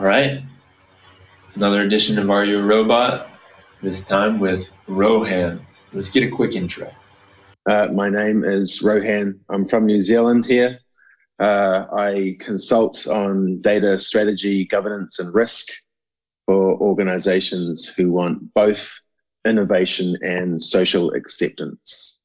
right, another edition of Are You a Robot? This time with Rohan. Let's get a quick intro. My name is Rohan. I'm from New Zealand here. I consult on data strategy, governance, and risk for organizations who want both innovation and social acceptance.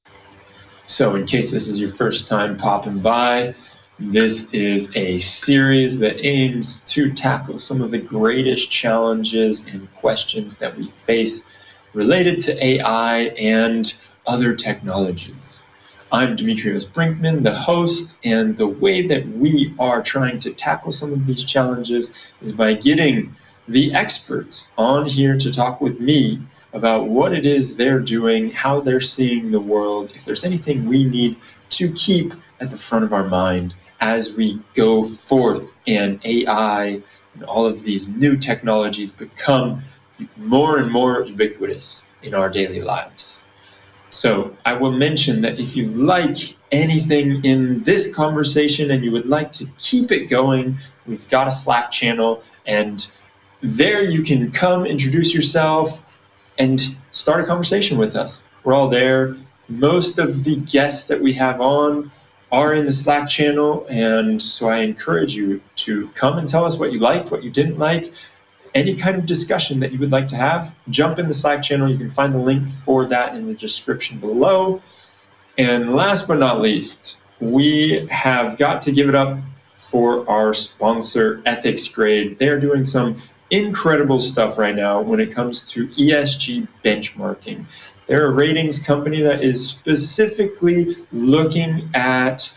So in case this is your first time popping by, this is a series that aims to tackle some of the greatest challenges and questions that we face related to AI and other technologies. I'm Demetrios Brinkman, the host, and the way that we are trying to tackle some of these challenges is by getting the experts on here to talk with me about what it is they're doing, how they're seeing the world, if there's anything we need to keep at the front of our mind as we go forth and AI and all of these new technologies become more and more ubiquitous in our daily lives. So I will mention that if you like anything in this conversation and you would like to keep it going, we've got a Slack channel, and there you can come introduce yourself and start a conversation with us. We're all there. Most of the guests that we have on are in the Slack channel, and so I encourage you to come and tell us what you liked, what you didn't like, any kind of discussion that you would like to have. Jump in the Slack channel. You can find the link for that in the description below. And last but not least, we have got to give it up for our sponsor, EthicsGrade. They're doing some incredible stuff right now when it comes to ESG benchmarking. They're a ratings company that is specifically looking at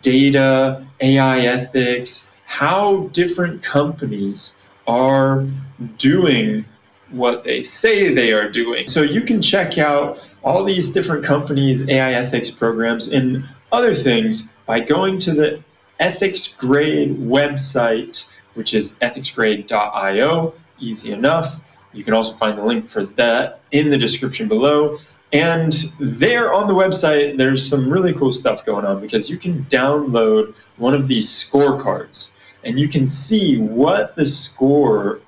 data, AI ethics, how different companies are doing what they say they are doing. So you can check out all these different companies' AI ethics programs and other things by going to the EthicsGrade website, which is ethicsgrade.io. Easy enough. You can also find the link for that in the description below. And there on the website, there's some really cool stuff going on because you can download one of these scorecards and you can see what the score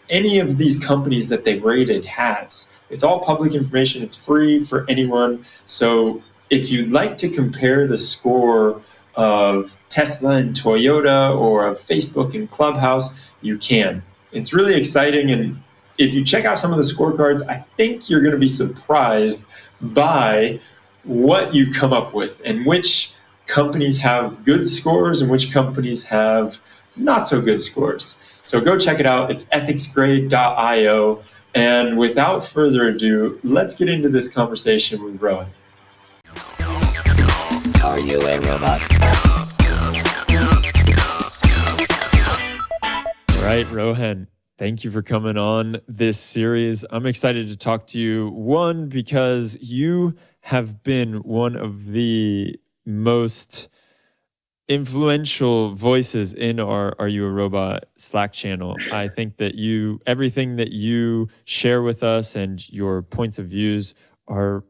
any of these companies that they've rated has. It's all public information. It's free for anyone. So if you'd like to compare the score of Tesla and Toyota or of Facebook and Clubhouse, you can. It's really exciting. And if you check out some of the scorecards, I think you're going to be surprised by what you come up with and which companies have good scores and which companies have not so good scores. So go check it out. It's ethicsgrade.io. And without further ado, let's get into this conversation with Rohan. Are you a robot? All right, Rohan, thank you for coming on this series. I'm excited to talk to you. One, because you have been one of the most influential voices in our Are You a Robot Slack channel. I think that everything that you share with us and your points of views are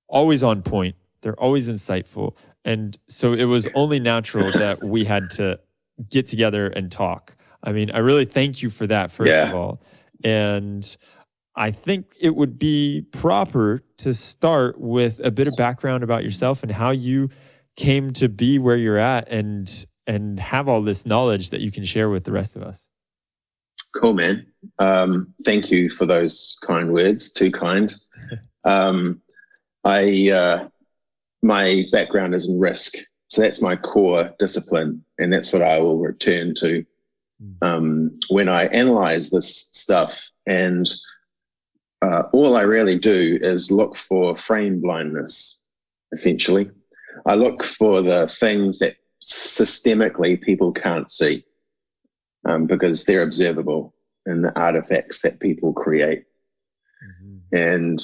always on point. They're always insightful. And so it was only natural that we had to get together and talk. I mean, I really thank you for that, first of all. And I think it would be proper to start with a bit of background about yourself and how you came to be where you're at and have all this knowledge that you can share with the rest of us. Cool, man. Thank you for those kind words. Too kind. My background is in risk. So that's my core discipline. And that's what I will return to when I analyze this stuff. And all I really do is look for frame blindness, essentially. I look for the things that systemically people can't see because they're observable in the artifacts that people create. And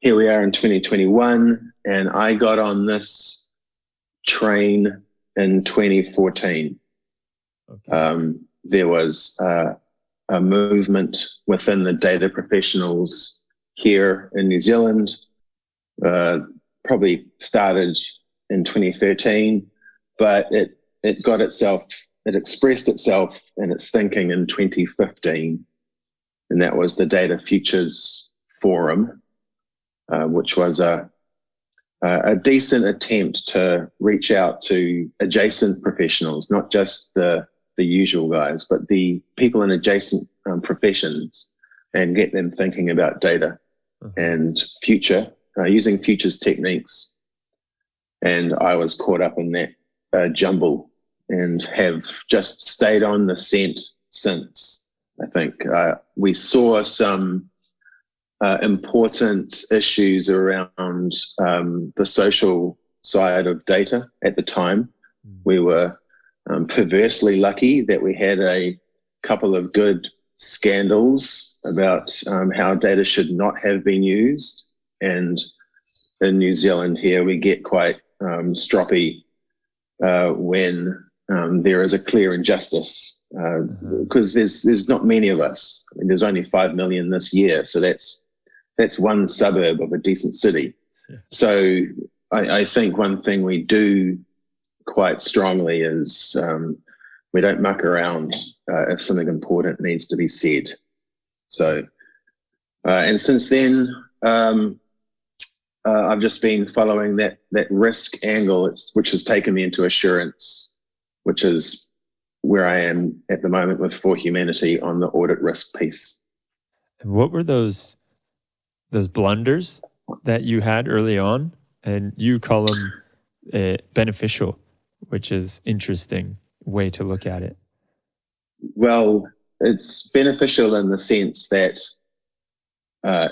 here we are in 2021, and I got on this train in 2014. There was a movement within the data professionals here in New Zealand, probably started in 2013, but it got itself it expressed itself in its thinking in 2015, and that was the Data Futures Forum, which was a decent attempt to reach out to adjacent professionals, not just the usual guys, but the people in adjacent professions, and get them thinking about data and future, using futures techniques. And I was caught up in that jumble and have just stayed on the scent since. I think we saw some important issues around the social side of data at the time. We were perversely lucky that we had a couple of good scandals about how data should not have been used. And in New Zealand here, we get quite stroppy when there is a clear injustice, because there's not many of us. I mean, there's only 5 million this year, so that's one suburb of a decent city. Yeah. So I think one thing we do quite strongly is we don't muck around if something important needs to be said. So, and since then, I've just been following that risk angle, which has taken me into assurance, which is where I am at the moment with For Humanity on the audit risk piece. And what were those blunders that you had early on? And you call them beneficial, which is interesting way to look at it. Well, it's beneficial in the sense that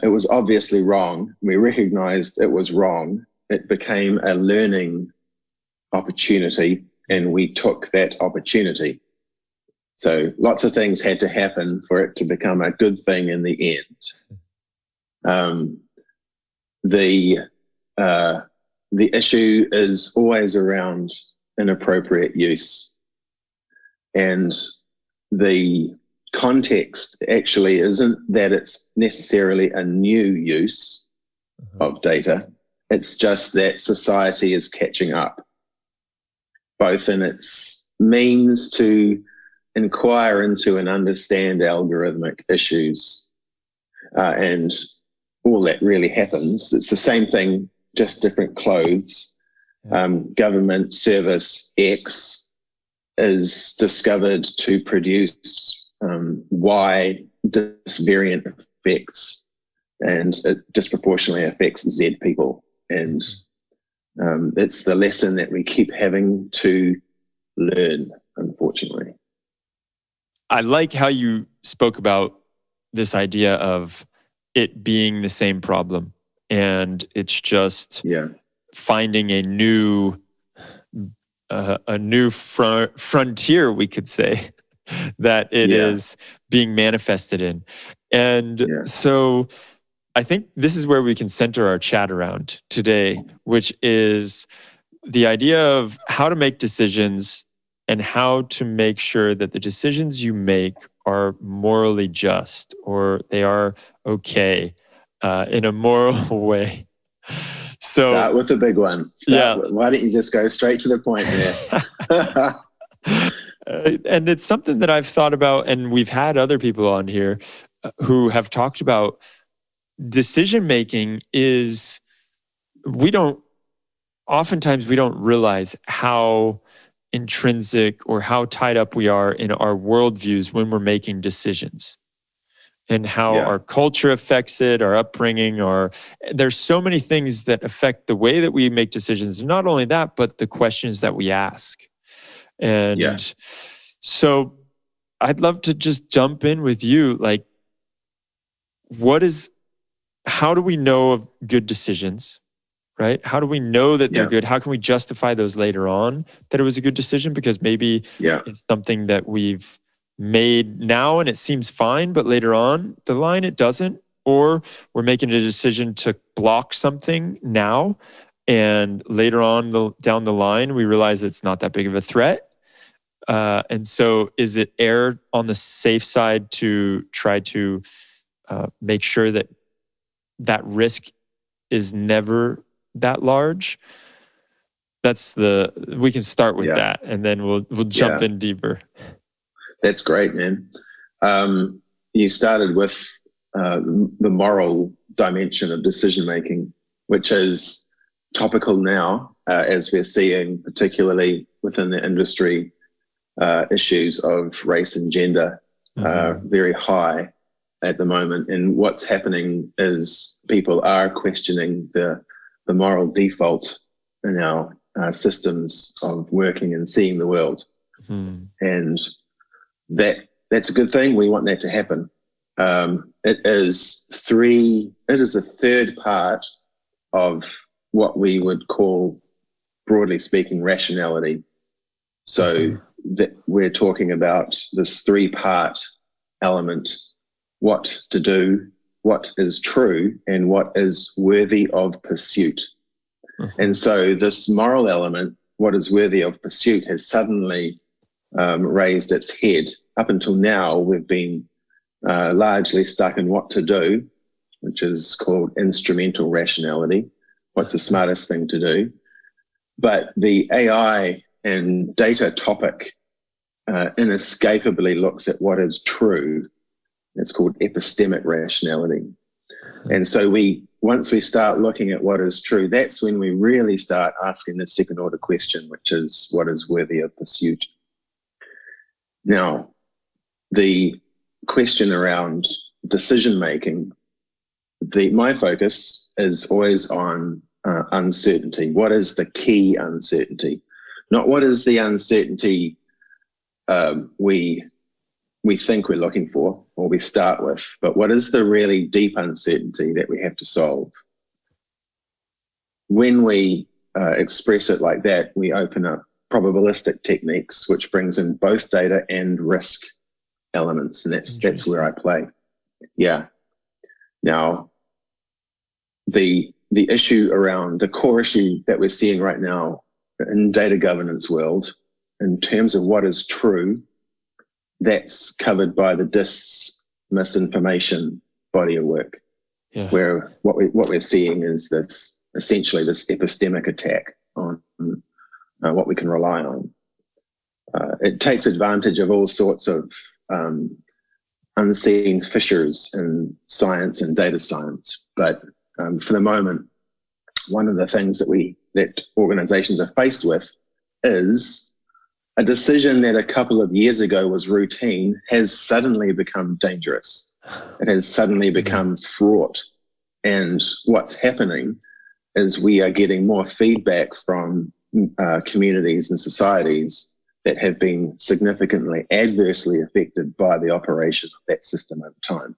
it was obviously wrong. We recognized it was wrong. It became a learning opportunity, and we took that opportunity. So lots of things had to happen for it to become a good thing in the end. The issue is always around inappropriate use, and the context actually isn't that it's necessarily a new use of data. It's just that society is catching up, both in its means to inquire into and understand algorithmic issues, and all that really happens. It's the same thing, just different clothes. Government service X is discovered to produce Y disvariant effects, and it disproportionately affects Z people. And it's the lesson that we keep having to learn, unfortunately. I like how you spoke about this idea of it being the same problem, and it's just finding a new frontier, we could say, that it is being manifested in. And so I think this is where we can center our chat around today, which is the idea of how to make decisions and how to make sure that the decisions you make are morally just, or they are okay in a moral way. So start with the big one. Why don't you just go straight to the point there? And it's something that I've thought about, and we've had other people on here who have talked about decision making is, oftentimes we don't realize how intrinsic or how tied up we are in our worldviews when we're making decisions, and how our culture affects it, our upbringing, there's so many things that affect the way that we make decisions. And not only that, but the questions that we ask. And so I'd love to just jump in with you. Like, how do we know of good decisions, right? How do we know that they're good? How can we justify those later on, that it was a good decision? Because maybe it's something that we've made now and it seems fine, but later on the line it doesn't. Or we're making a decision to block something now, and later on down the line we realize it's not that big of a threat. And so is it err on the safe side to try to make sure that risk is never that large? we can start with that, and then we'll jump in deeper. That's great, man. You started with the moral dimension of decision making, which is topical now, as we're seeing, particularly within the industry, issues of race and gender very high at the moment. And what's happening is people are questioning the moral default in our systems of working and seeing the world. And that's a good thing. We want that to happen. It is a third part of what we would call, broadly speaking, rationality. So that we're talking about this 3-part element: what to do, what is true, and what is worthy of pursuit. And so this moral element, what is worthy of pursuit, has suddenly raised its head. Up until now, we've been largely stuck in what to do, which is called instrumental rationality. What's the smartest thing to do? But the AI and data topic inescapably looks at what is true. It's called epistemic rationality. And so once we start looking at what is true, that's when we really start asking the second order question, which is what is worthy of pursuit. Now, the question around decision making, my focus is always on uncertainty. What is the key uncertainty? Not what is the uncertainty we think we're looking for or we start with, but what is the really deep uncertainty that we have to solve? When we express it like that, we open up probabilistic techniques, which brings in both data and risk elements, and that's where I play. Yeah. Now, the core issue that we're seeing right now in data governance world, in terms of what is true, that's covered by the misinformation body of work, where what we're seeing is essentially this epistemic attack on what we can rely on. It takes advantage of all sorts of unseen fissures in science and data science, but for the moment, one of the things that organizations are faced with is a decision that a couple of years ago was routine has suddenly become dangerous. It has suddenly become fraught. And what's happening is we are getting more feedback from communities and societies that have been significantly adversely affected by the operation of that system over time.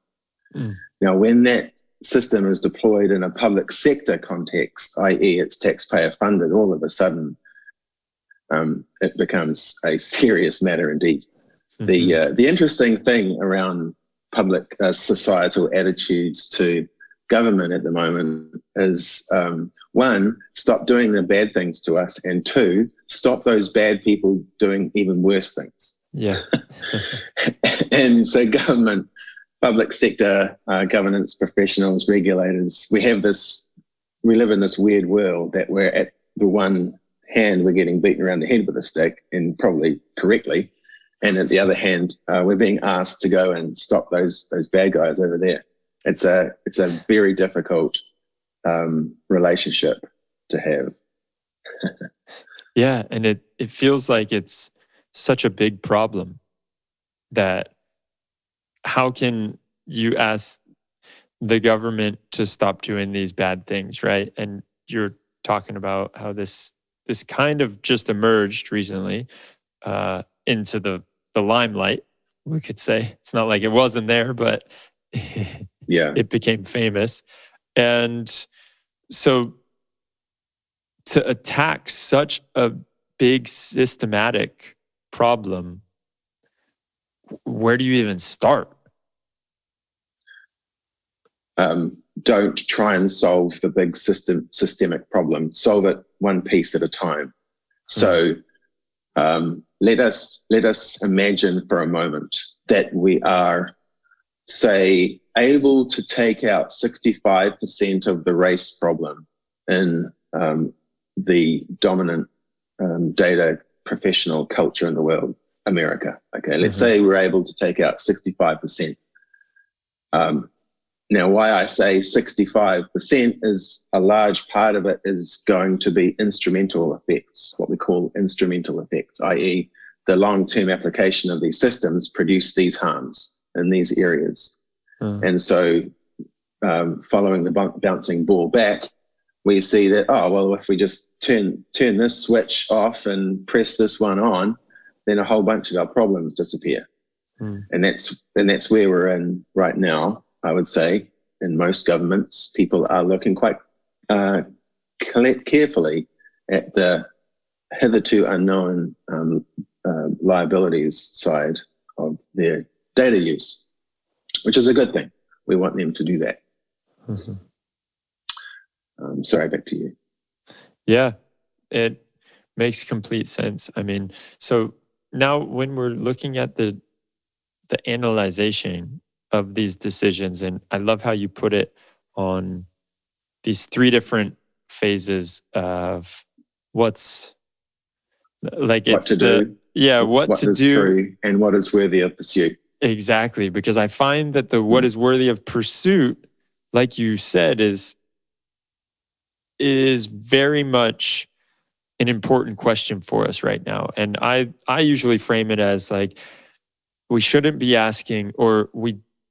Now, when that system is deployed in a public sector context, i.e. it's taxpayer funded, all of a sudden, it becomes a serious matter indeed. The interesting thing around public societal attitudes to government at the moment is, one, stop doing the bad things to us, and two, stop those bad people doing even worse things. Yeah. And so government, public sector, governance professionals, regulators, we live in this weird world that we're at the one hand, we're getting beaten around the head with a stick, and probably correctly. And at the other hand, we're being asked to go and stop those bad guys over there. It's a very difficult relationship to have. Yeah, and it feels like it's such a big problem that how can you ask the government to stop doing these bad things, right? And you're talking about how this kind of just emerged recently into the limelight, we could say. It's not like it wasn't there, but it became famous. And so to attack such a big systematic problem, where do you even start? Don't try and solve the big systemic problem. Solve it one piece at a time. So let us imagine for a moment that we are, say, able to take out 65% of the race problem in the dominant data professional culture in the world, America. Okay, let's say we're able to take out 65%. Now, why I say 65% is a large part of it is going to be instrumental effects, what we call instrumental effects, i.e. the long-term application of these systems produce these harms in these areas. And so following the bouncing ball back, we see that, oh, well, if we just turn this switch off and press this one on, then a whole bunch of our problems disappear. And that's where we're in right now, I would say. In most governments, people are looking quite carefully at the hitherto unknown liabilities side of their data use, which is a good thing. We want them to do that. Sorry, back to you. Yeah, it makes complete sense. I mean, so now when we're looking at the analyzation of these decisions, and I love how you put it on these three different phases of what's like what to do, what to is do, true, and what is worthy of pursuit. Exactly, because I find that the what is worthy of pursuit, like you said, is very much an important question for us right now. And I usually frame it as like, we shouldn't be asking,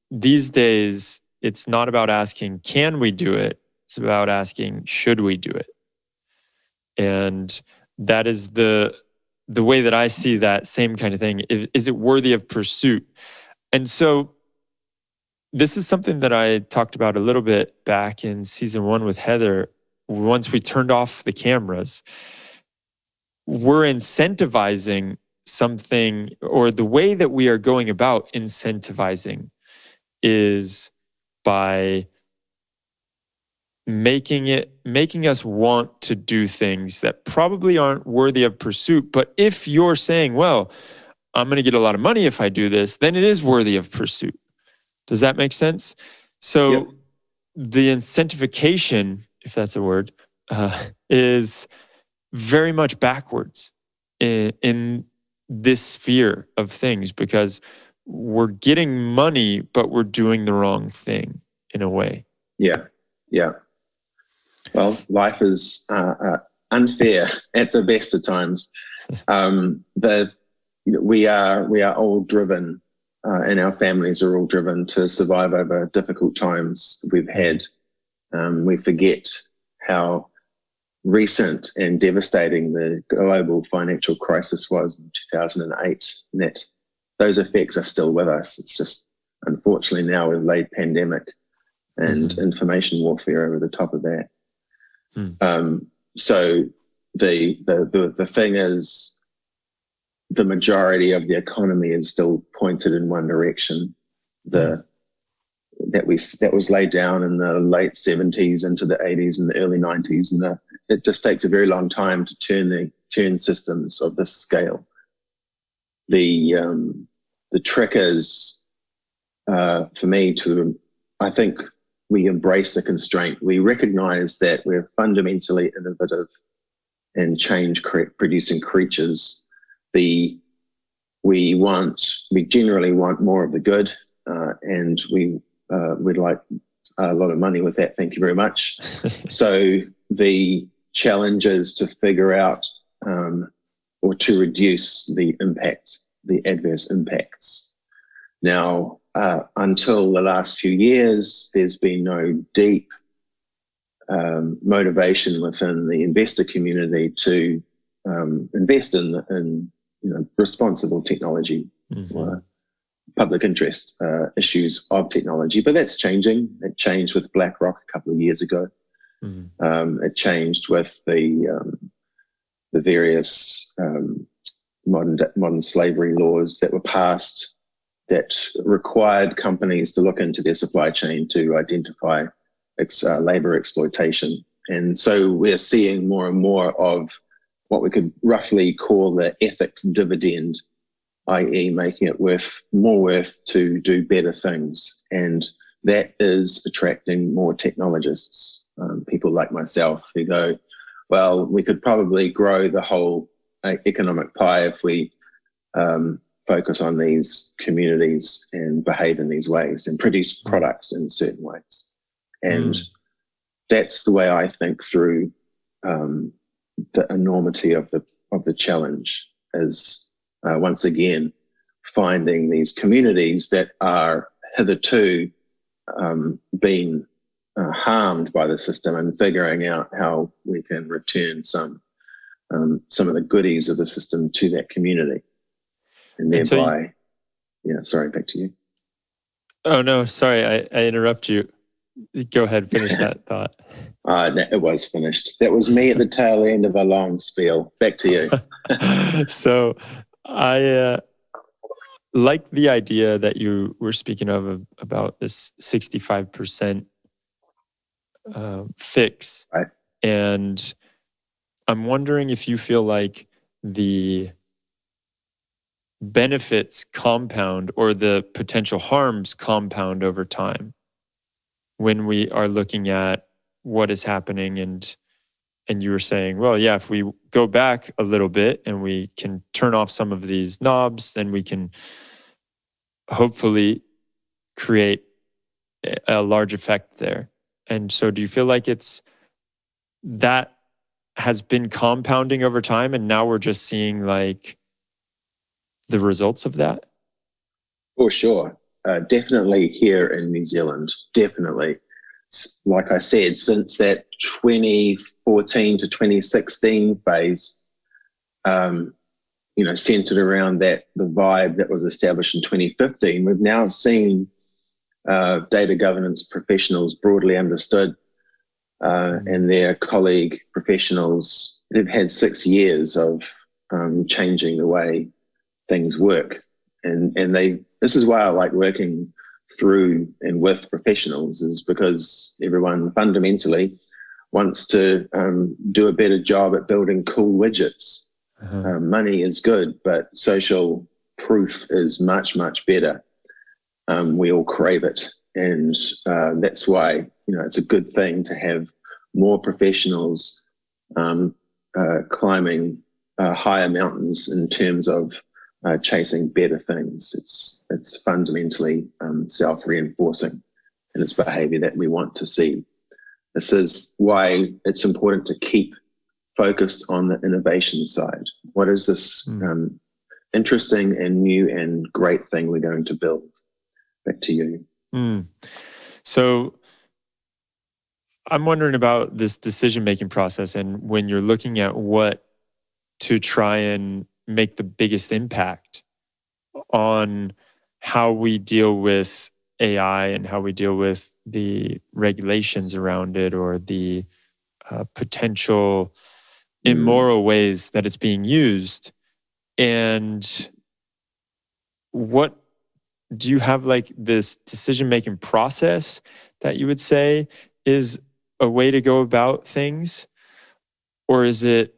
these days, it's not about asking, can we do it? It's about asking, should we do it? And that is the way that I see that same kind of thing. Is it worthy of pursuit? And so this is something that I talked about a little bit back in season 1 with Heather. Once we turned off the cameras, we're incentivizing something, or the way that we are going about incentivizing is by making us want to do things that probably aren't worthy of pursuit. But if you're saying, well, I'm going to get a lot of money if I do this, then it is worthy of pursuit. Does that make sense? So the incentivization, if that's a word, is very much backwards in this sphere of things, because we're getting money, but we're doing the wrong thing in a way. Yeah. Well, life is unfair at the best of times. We are all driven, and our families are all driven to survive over difficult times we've had. We forget how recent and devastating the global financial crisis was in 2008, and that those effects are still with us. It's just, unfortunately, now we've laid pandemic and information warfare over the top of that. So the thing is, the majority of the economy is still pointed in one direction. That was laid down in the late 70s into the 80s and the early 90s, and it just takes a very long time to turn systems of this scale. The trick is, for me, I think we embrace the constraint. We recognize that we're fundamentally innovative and change-producing creatures. We generally want more of the good, and we'd like a lot of money with that. Thank you very much. So the challenge is to figure out or to reduce the adverse impacts. Now, until the last few years, there's been no deep motivation within the investor community to invest in responsible technology, public interest issues of technology. But that's changing. It changed with BlackRock a couple of years ago. It changed with the various modern slavery laws that were passed that required companies to look into their supply chain to identify labor exploitation. And so we're seeing more and more of what we could roughly call the ethics dividend, i.e. making it more worth to do better things. And that is attracting more technologists, people like myself who go, well, we could probably grow the whole economic pie if we focus on these communities and behave in these ways and produce products in certain ways. And that's the way I think through the enormity of the challenge is once again finding these communities that are hitherto been harmed by the system and figuring out how we can return some of the goodies of the system to that community. And thereby, sorry, back to you. Oh, no, sorry, I interrupt you. Go ahead, finish that thought. It was finished. That was me at the tail end of a long spiel. Back to you. So I like the idea that you were speaking of about this 65% fix. Right. And I'm wondering if you feel like the benefits compound or the potential harms compound over time when we are looking at what is happening. And you were saying, well, yeah, if we go back a little bit and we can turn off some of these knobs, then we can hopefully create a large effect there. And so do you feel like that has been compounding over time and now we're just seeing like the results of that? For sure. Definitely here in New Zealand. Definitely. Like I said, since that 2014 to 2016 phase, centered around the vibe that was established in 2015, we've now seen data governance professionals broadly understood and their colleague professionals. They've had 6 years of changing the way things work. And this is why I like working through and with professionals, is because everyone fundamentally wants to do a better job at building cool widgets. Money is good, but social proof is much, much better. We all crave it. And that's why, it's a good thing to have more professionals climbing higher mountains in terms of chasing better things. It's fundamentally self-reinforcing, and it's behavior that we want to see. This is why it's important to keep focused on the innovation side. What is this interesting and new and great thing we're going to build? Back to you. So I'm wondering about this decision-making process, and when you're looking at what to try and make the biggest impact on how we deal with AI and how we deal with the regulations around it or the potential immoral ways that it's being used. And what do you have like this decision-making process that you would say is a way to go about things? Or is it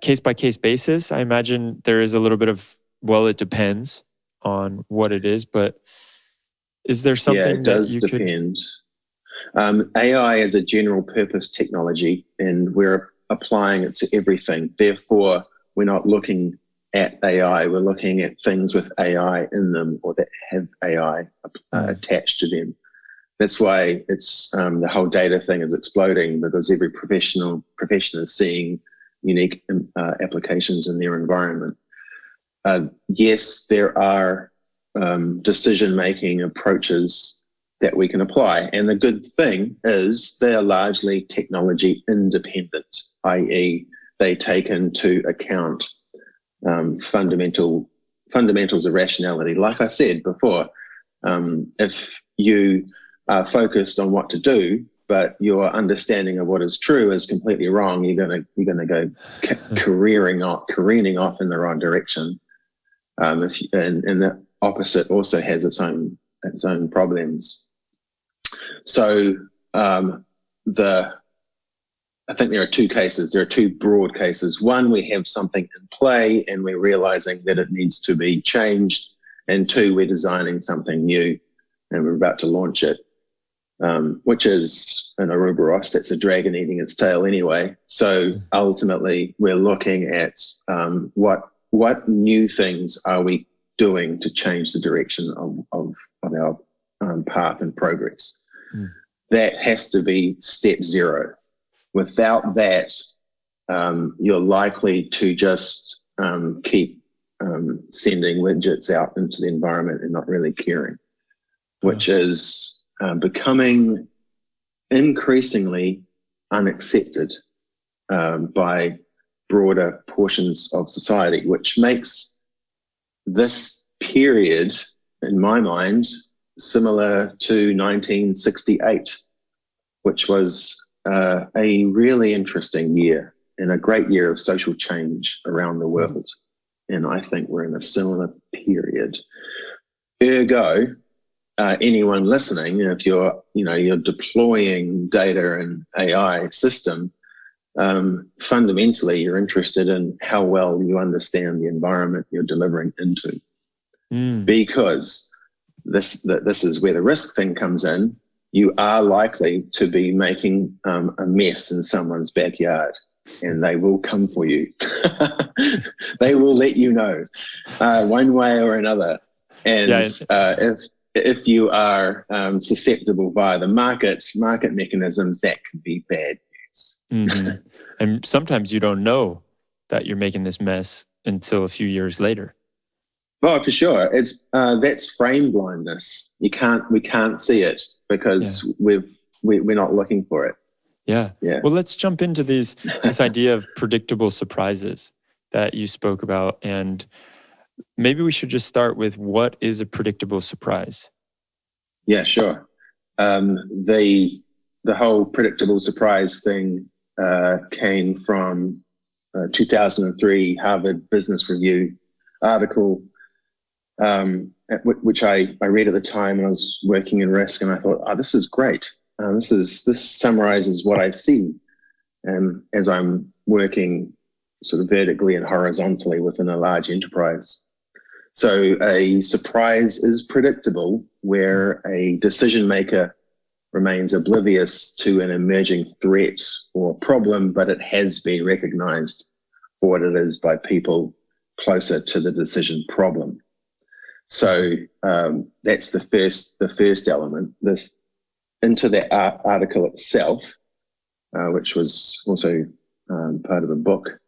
case-by-case basis? I imagine there is a little bit of, it depends on what it is, but is there something it does depend. AI is a general purpose technology and we're applying it to everything. Therefore, we're not looking at AI, we're looking at things with AI in them or that have AI attached to them. That's why it's the whole data thing is exploding, because every profession is seeing unique applications in their environment. Yes, there are decision-making approaches that we can apply. And the good thing is they are largely technology independent, i.e. they take into account fundamentals of rationality. Like I said before, if you are focused on what to do, but your understanding of what is true is completely wrong, you're gonna go careening off in the wrong direction. And the opposite also has its own problems. So I think there are two cases. There are two broad cases. One, we have something in play and we're realizing that it needs to be changed. And two, we're designing something new and we're about to launch it. which is an Ouroboros, that's a dragon eating its tail anyway. So ultimately, we're looking at what new things are we doing to change the direction of our path and progress. That has to be step zero. Without that, you're likely to just keep sending widgets out into the environment and not really caring, which is becoming increasingly unaccepted by broader portions of society, which makes this period, in my mind, similar to 1968, which was a really interesting year and a great year of social change around the world. And I think we're in a similar period. Ergo, anyone listening, if you're deploying data and AI system, fundamentally you're interested in how well you understand the environment you're delivering into, because this is where the risk thing comes in. You are likely to be making a mess in someone's backyard, and they will come for you. They will let you know one way or another. And if you are susceptible via the market mechanisms, that can be bad news. And sometimes you don't know that you're making this mess until a few years later. Oh, for sure. It's that's frame blindness. We can't see it because we're not looking for it. Yeah. Well, let's jump into this idea of predictable surprises that you spoke about, and maybe we should just start with, what is a predictable surprise? Yeah, sure. The whole predictable surprise thing came from 2003 Harvard Business Review article, which I read at the time when I was working in risk, and I thought, this is great. This summarizes what I see as I'm working sort of vertically and horizontally within a large enterprise. So a surprise is predictable where a decision maker remains oblivious to an emerging threat or problem, but it has been recognized for what it is by people closer to the decision problem. So that's the first element. Into that article itself, which was also part of a book,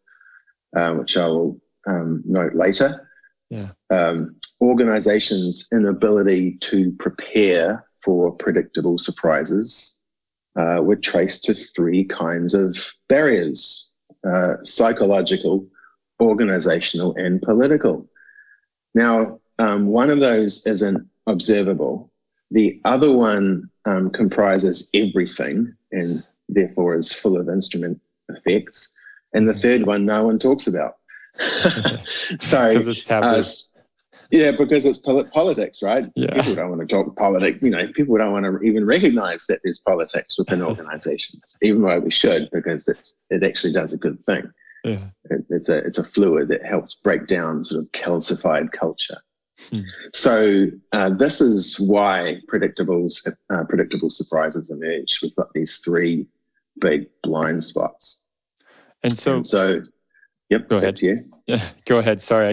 which I will note later. Organizations' inability to prepare for predictable surprises were traced to three kinds of barriers: psychological, organizational, and political. Now, one of those isn't observable. The other one comprises everything and therefore is full of instrument effects. And the third one no one talks about. So, because it's taboo. Because it's politics, right? Yeah. People don't want to talk politics. People don't want to even recognize that there's politics within organizations, even though we should, because it actually does a good thing. Yeah. It's a fluid that helps break down sort of calcified culture. So this is why predictable surprises emerge. We've got these three big blind spots. And so yep, go ahead. To you. Yeah, go ahead. Sorry, I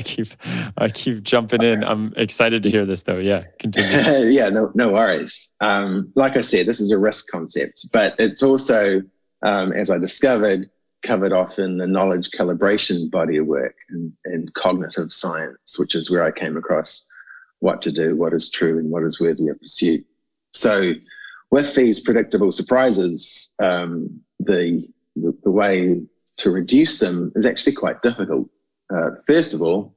keep jumping in. I'm excited to hear this though. Yeah, continue. Yeah, no worries. Like I said, this is a risk concept, but it's also, as I discovered, covered off in the knowledge calibration body of work and cognitive science, which is where I came across what to do, what is true, and what is worthy of pursuit. So with these predictable surprises, the way to reduce them is actually quite difficult. First of all,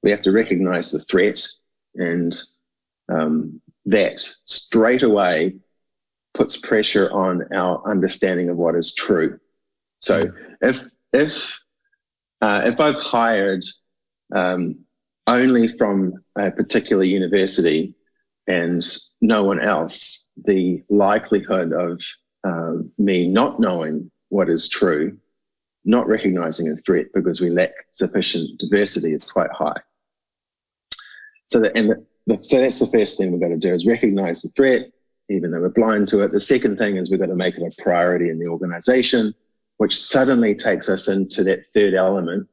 we have to recognize the threat, and that straight away puts pressure on our understanding of what is true. So if I've hired only from a particular university and no one else, the likelihood of me not knowing what is true, not recognizing a threat because we lack sufficient diversity, is quite high. So that's the first thing we've got to do, is recognize the threat, even though we're blind to it. The second thing is we've got to make it a priority in the organization, which suddenly takes us into that third element,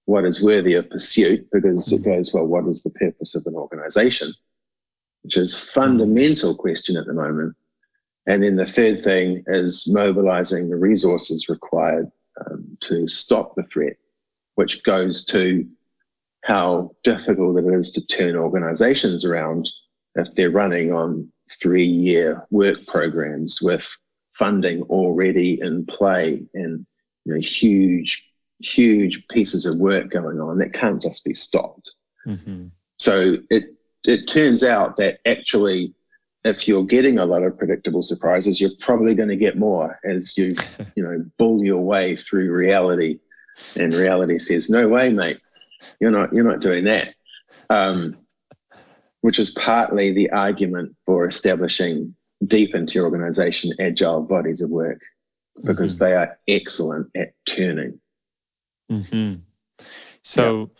what is worthy of pursuit, because it goes, well, what is the purpose of an organization? Which is a fundamental question at the moment. And then the third thing is mobilizing the resources required to stop the threat, which goes to how difficult it is to turn organizations around if they're running on 3-year work programs with funding already in play and huge pieces of work going on that can't just be stopped. So it turns out that actually, if you're getting a lot of predictable surprises, you're probably going to get more as you bull your way through reality, and reality says, "No way, mate, you're not doing that." Which is partly the argument for establishing deep into your organization agile bodies of work, because they are excellent at turning. So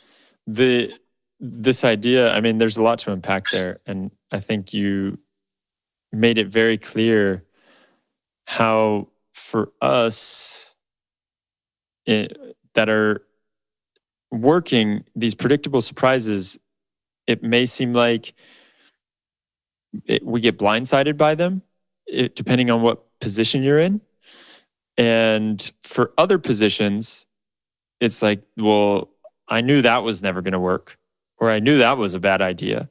this idea, I mean, there's a lot to unpack there, and I think you made it very clear how for us that are working these predictable surprises, it may seem like we get blindsided by them, depending on what position you're in. And for other positions, it's like, well, I knew that was never going to work, or I knew that was a bad idea.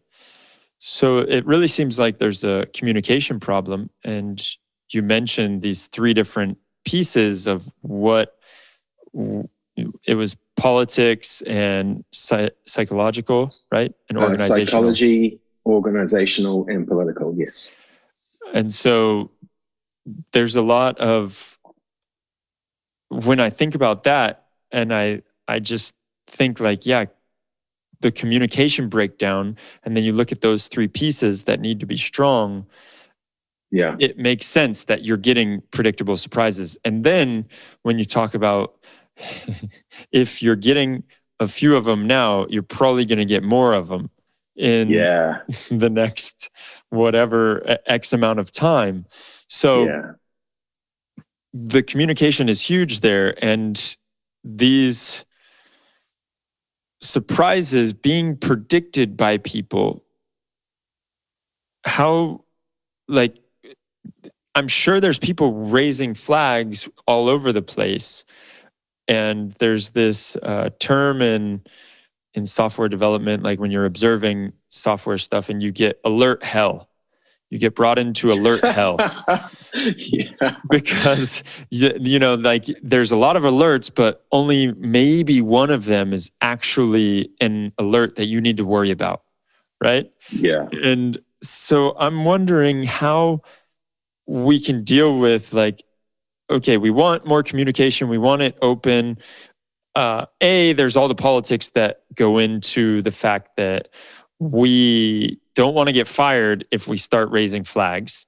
So it really seems like there's a communication problem. And you mentioned these 3 different pieces of what it was: politics and psychological, right? And organizational. Psychology, organizational, and political, yes. And so there's a lot of, when I think about that, and I just think like, yeah, the communication breakdown, and then you look at those 3 pieces that need to be strong, it makes sense that you're getting predictable surprises. And then when you talk about if you're getting a few of them now, you're probably going to get more of them in the next whatever X amount of time. So the communication is huge there, and these surprises being predicted by people, how, like, I'm sure there's people raising flags all over the place. And there's this term in software development, like when you're observing software stuff and you get alert hell. You get brought into alert hell. Because, like, there's a lot of alerts, but only maybe one of them is actually an alert that you need to worry about, right? Yeah. And so I'm wondering how we can deal with, like, okay, we want more communication, we want it open. There's all the politics that go into the fact that we don't want to get fired if we start raising flags,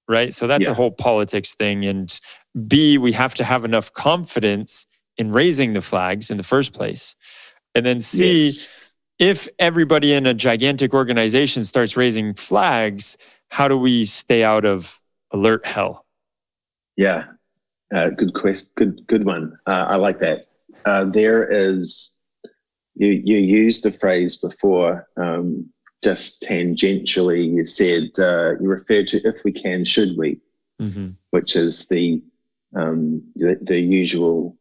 right? So that's a whole politics thing. And B, we have to have enough confidence in raising the flags in the first place. And then C, if everybody in a gigantic organization starts raising flags, how do we stay out of alert hell? Yeah. Good question. Good one. I like that. There is, you used the phrase before, just tangentially. You said, you referred to "if we can, should we," which is the usual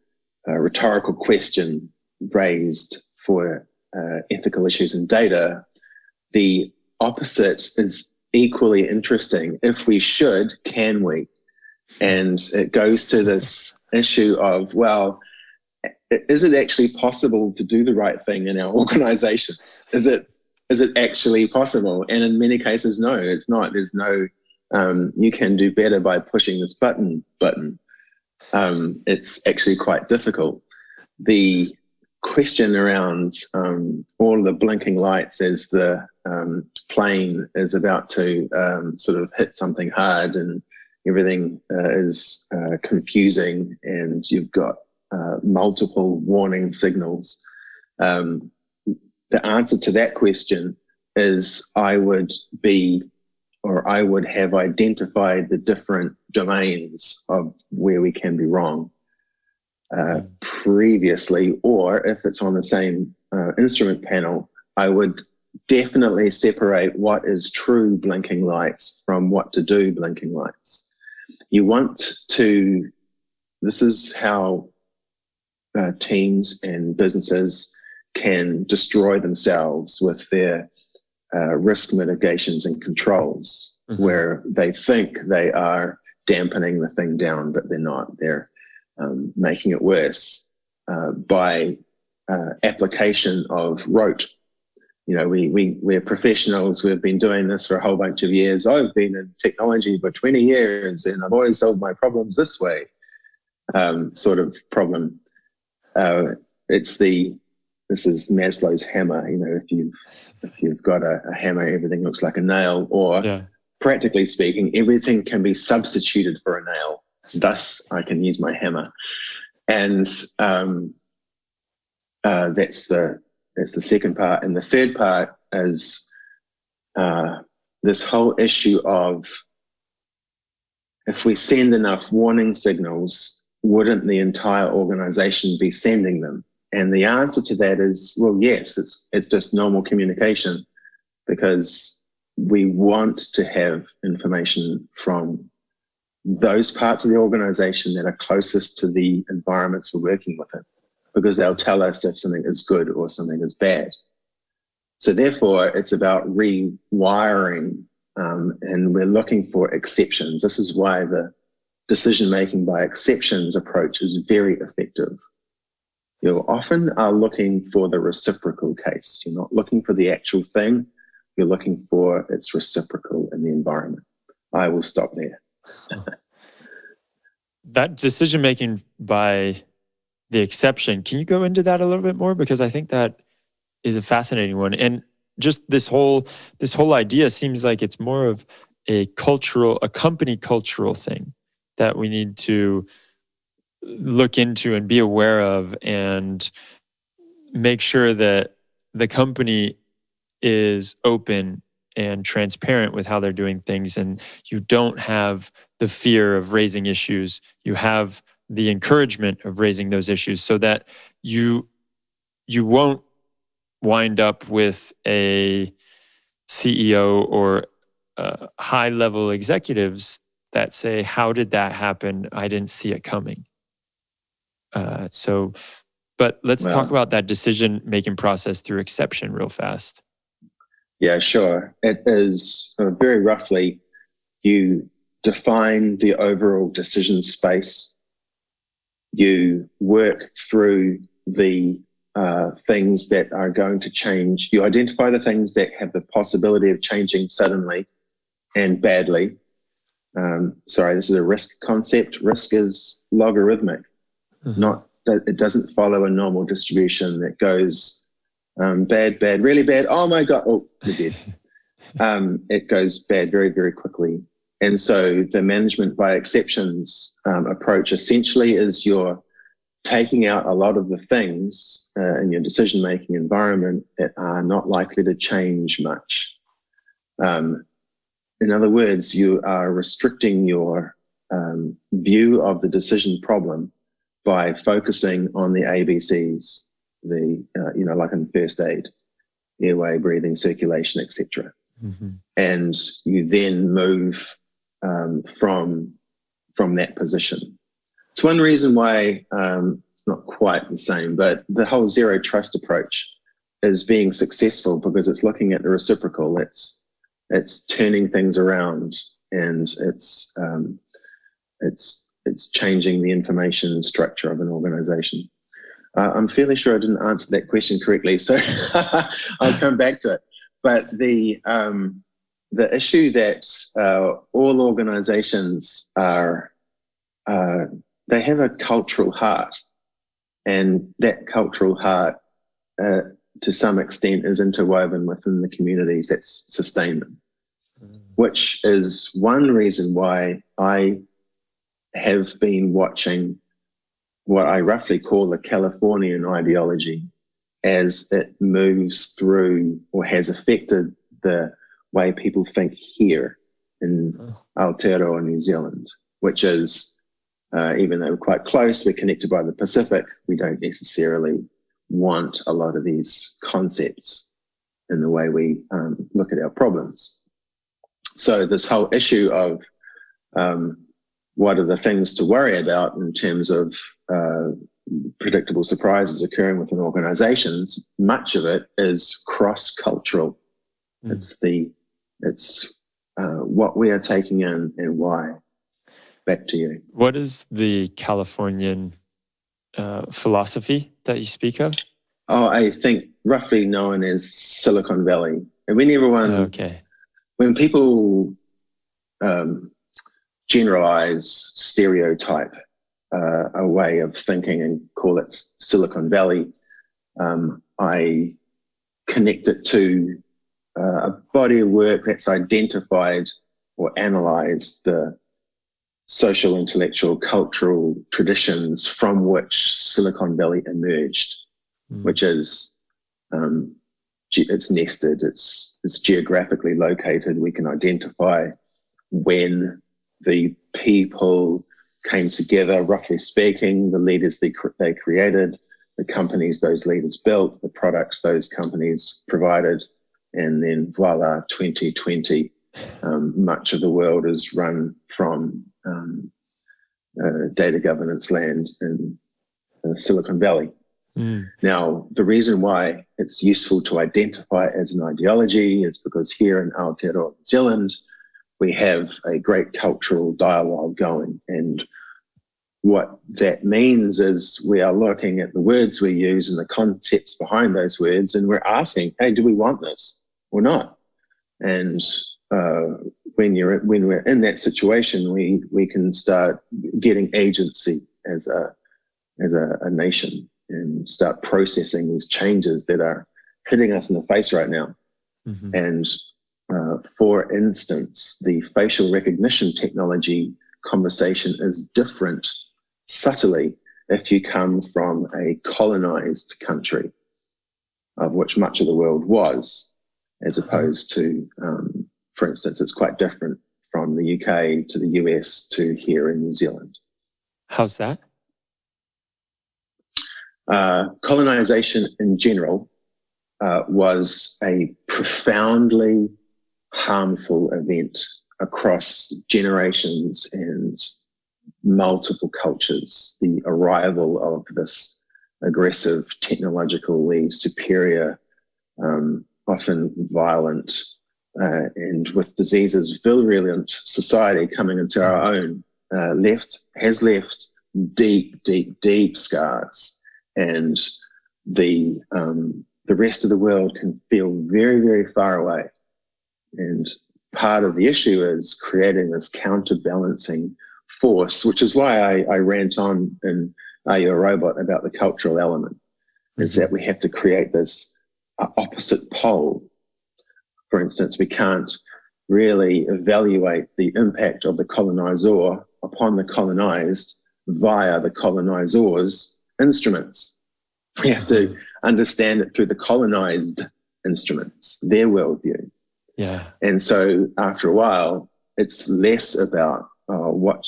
rhetorical question raised for ethical issues in data. The opposite is equally interesting. If we should, can we? And it goes to this issue of, well, is it actually possible to do the right thing in our organizations? Is it actually possible? And in many cases, no, it's not. There's no, you can do better by pushing this button. It's actually quite difficult. The question around all the blinking lights as the plane is about to sort of hit something hard, and everything is confusing, and you've got multiple warning signals. The answer to that question is, I would be or I would have identified the different domains of where we can be wrong previously, or if it's on the same instrument panel, I would definitely separate what is true blinking lights from what to do blinking lights. You want to, this is how teams and businesses can destroy themselves with their risk mitigations and controls, where they think they are dampening the thing down, but they're not. They're making it worse by application of rote. You know, we're professionals. We've been doing this for a whole bunch of years. I've been in technology for 20 years and I've always solved my problems this way, sort of problem. This is Maslow's hammer. You know, if you've got a hammer, everything looks like a nail, or practically speaking, everything can be substituted for a nail. Thus, I can use my hammer. And that's the second part. And the third part is this whole issue of, if we send enough warning signals, wouldn't the entire organization be sending them? And the answer to that is, well, yes, it's just normal communication, because we want to have information from those parts of the organization that are closest to the environments we're working within, because they'll tell us if something is good or something is bad. So therefore, it's about rewiring, and we're looking for exceptions. This is why the decision-making by exceptions approach is very effective. You often are looking for the reciprocal case. You're not looking for the actual thing. You're looking for its reciprocal in the environment. I will stop there. That decision-making by the exception, can you go into that a little bit more? Because I think that is a fascinating one. And just this whole idea seems like it's more of a company cultural thing that we need to look into and be aware of, and make sure that the company is open and transparent with how they're doing things, and you don't have the fear of raising issues. You have the encouragement of raising those issues, so that you won't wind up with a CEO or high-level executives that say, how did that happen? I didn't see it coming. But let's talk about that decision-making process through exception real fast. Yeah, sure. It is very roughly, you define the overall decision space. You work through the things that are going to change. You identify the things that have the possibility of changing suddenly and badly. Sorry, this is a risk concept. Risk is logarithmic. It doesn't follow a normal distribution that goes bad, really bad. Oh my God, oh, we're dead. It goes bad very, very quickly. And so the management by exceptions approach essentially is you're taking out a lot of the things in your decision-making environment that are not likely to change much. In other words, you are restricting your view of the decision problem by focusing on the ABCs, like in first aid, airway, breathing, circulation, etc. And you then move from that position. It's one reason why it's not quite the same, but the whole zero trust approach is being successful because it's looking at the reciprocal. It's turning things around, and it's changing the information structure of an organization. I'm fairly sure I didn't answer that question correctly, so I'll come back to it. But the issue that all organizations are, they have a cultural heart, and that cultural heart, to some extent, is interwoven within the communities that sustain them, which is one reason why I have been watching what I roughly call the Californian ideology as it moves through or has affected the way people think here. in Aotearoa, New Zealand, which is, even though we're quite close, we're connected by the Pacific, we don't necessarily want a lot of these concepts in the way we look at our problems. So this whole issue of what are the things to worry about in terms of predictable surprises occurring within organizations, much of it is cross-cultural. It's what we are taking in and why. Back to you. What is the Californian philosophy that you speak of? Oh, I think roughly known as Silicon Valley. And when people generalize, stereotype a way of thinking and call it Silicon Valley, I connect it to a body of work that's identified or analyzed the social, intellectual, cultural traditions from which Silicon Valley emerged, which is it's nested, it's geographically located. We can identify when the people came together, roughly speaking, the leaders they created, the companies those leaders built, the products those companies provided, and then voila, 2020, much of the world is run from data governance land in Silicon Valley. Now, the reason why it's useful to identify it as an ideology is because here in Aotearoa, New Zealand, we have a great cultural dialogue going. And what that means is we are looking at the words we use and the concepts behind those words, and we're asking, hey, do we want this or not? And when we're in that situation, we can start getting agency as a nation and start processing these changes that are hitting us in the face right now. And for instance, the facial recognition technology conversation is different subtly if you come from a colonized country, of which much of the world was, as opposed to, for instance, it's quite different from the UK to the US to here in New Zealand. How's that? Colonization in general was a profoundly harmful event across generations and multiple cultures. The arrival of this aggressive, technologically superior, often violent, and with diseases virulent society coming into our own has left deep scars. And the rest of the world can feel very, very far away. And part of the issue is creating this counterbalancing force, which is why I rant on in Are You a Robot about the cultural element, is that we have to create this opposite pole. For instance, we can't really evaluate the impact of the colonizer upon the colonized via the colonizer's instruments. We have to understand it through the colonized instruments, their worldview. Yeah. And so after a while, it's less about what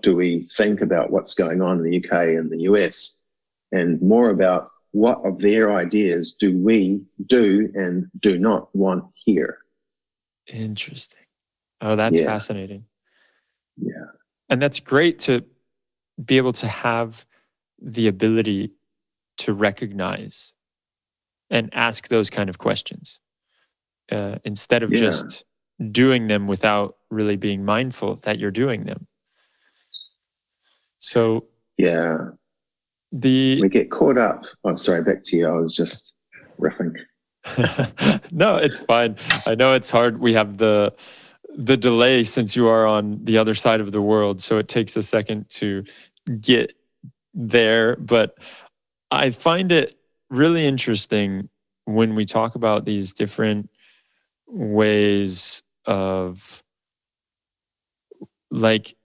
do we think about what's going on in the UK and the US, and more about what of their ideas do we do and do not want here. Interesting. Oh, that's fascinating. Yeah. And that's great to be able to have the ability to recognize and ask those kind of questions instead of just doing them without really being mindful that you're doing them. So we get caught up. Oh, sorry, back to you. I was just riffing. No, it's fine. I know it's hard. We have the delay since you are on the other side of the world, so it takes a second to get there. But I find it really interesting when we talk about these different ways of like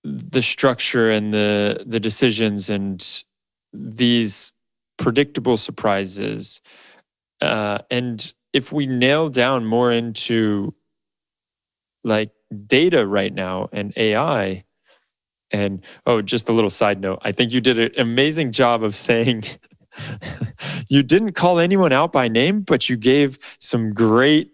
the structure and the decisions and these predictable surprises. And if we nail down more into like data right now and AI. And just a little side note, I think you did an amazing job of saying you didn't call anyone out by name, but you gave some great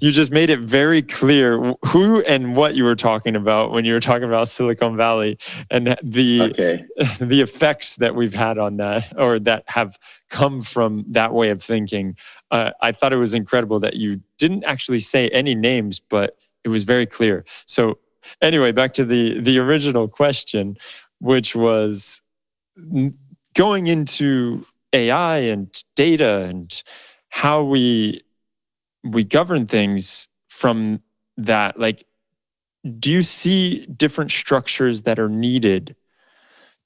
you just made it very clear who and what you were talking about when you were talking about Silicon Valley and the effects that we've had on that, or that have come from that way of thinking. I thought it was incredible that you didn't actually say any names, but it was very clear. So anyway, back to the original question, which was going into AI and data and how we govern things from that. Like, do you see different structures that are needed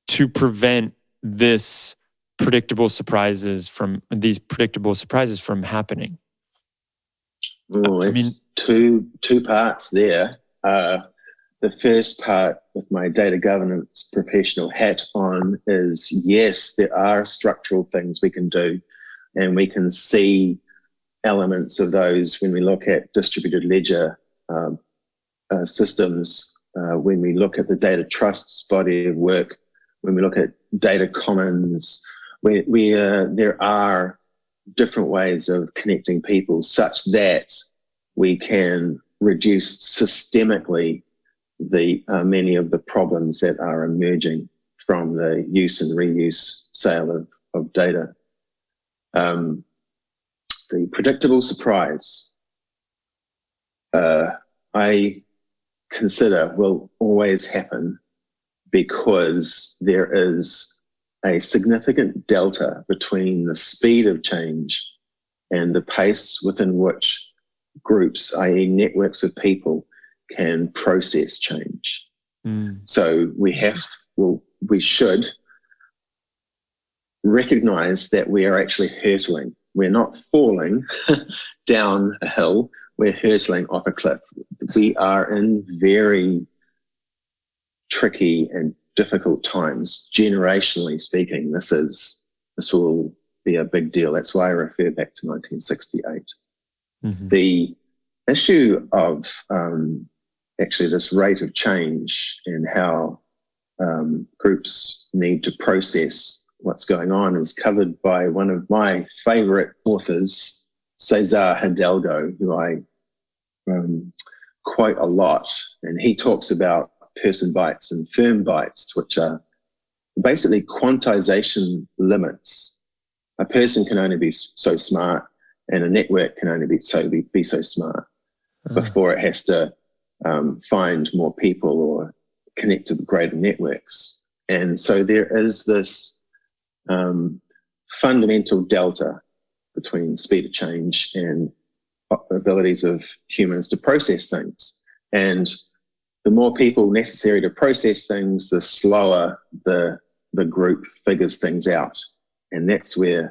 to prevent these predictable surprises from happening? Well, it's two parts there. The first part, with my data governance professional hat on, is yes, there are structural things we can do, and we can see elements of those when we look at distributed ledger systems, when we look at the data trusts body of work, when we look at data commons, there are different ways of connecting people such that we can reduce systemically the many of the problems that are emerging from the use and reuse sale of data. The predictable surprise, I consider, will always happen because there is a significant delta between the speed of change and the pace within which groups, i.e. networks of people, can process change. So we should recognize that we are actually hurtling. We're not falling down a hill, we're hurtling off a cliff. We are in very tricky and difficult times. Generationally speaking, this will be a big deal. That's why I refer back to 1968. The issue of actually this rate of change and how groups need to process what's going on is covered by one of my favorite authors, Cesar Hidalgo, who I quote a lot. And he talks about person bytes and firm bytes, which are basically quantization limits. A person can only be so smart, and a network can only be so smart before it has to find more people or connect to greater networks. And so there is this fundamental delta between speed of change and abilities of humans to process things. And the more people necessary to process things, the slower the group figures things out. And that's why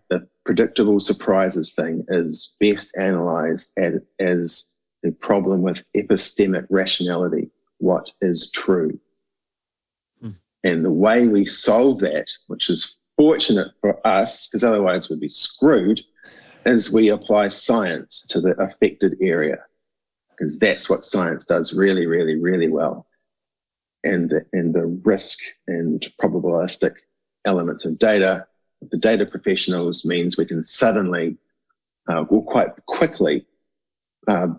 the predictable surprises thing is best analyzed as a problem with epistemic rationality. What is true? And the way we solve that, which is fortunate for us, because otherwise we'd be screwed, is we apply science to the affected area, because that's what science does really, really, really well. And the risk and probabilistic elements of data, the data professionals, means we can suddenly, quite quickly,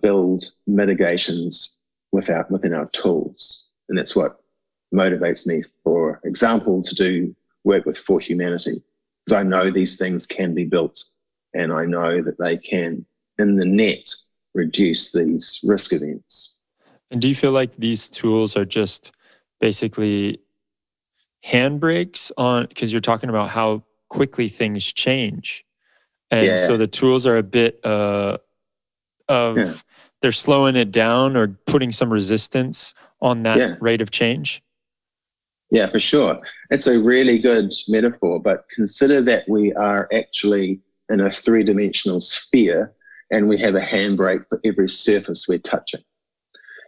build mitigations within our tools. And that's what motivates me, for example, to do work with For Humanity, because I know these things can be built, and I know that they can, in the net, reduce these risk events. And do you feel like these tools are just basically handbrakes on, because you're talking about how quickly things change, and so the tools are a bit they're slowing it down or putting some resistance on that rate of change? Yeah, for sure. It's a really good metaphor, but consider that we are actually in a three-dimensional sphere, and we have a handbrake for every surface we're touching.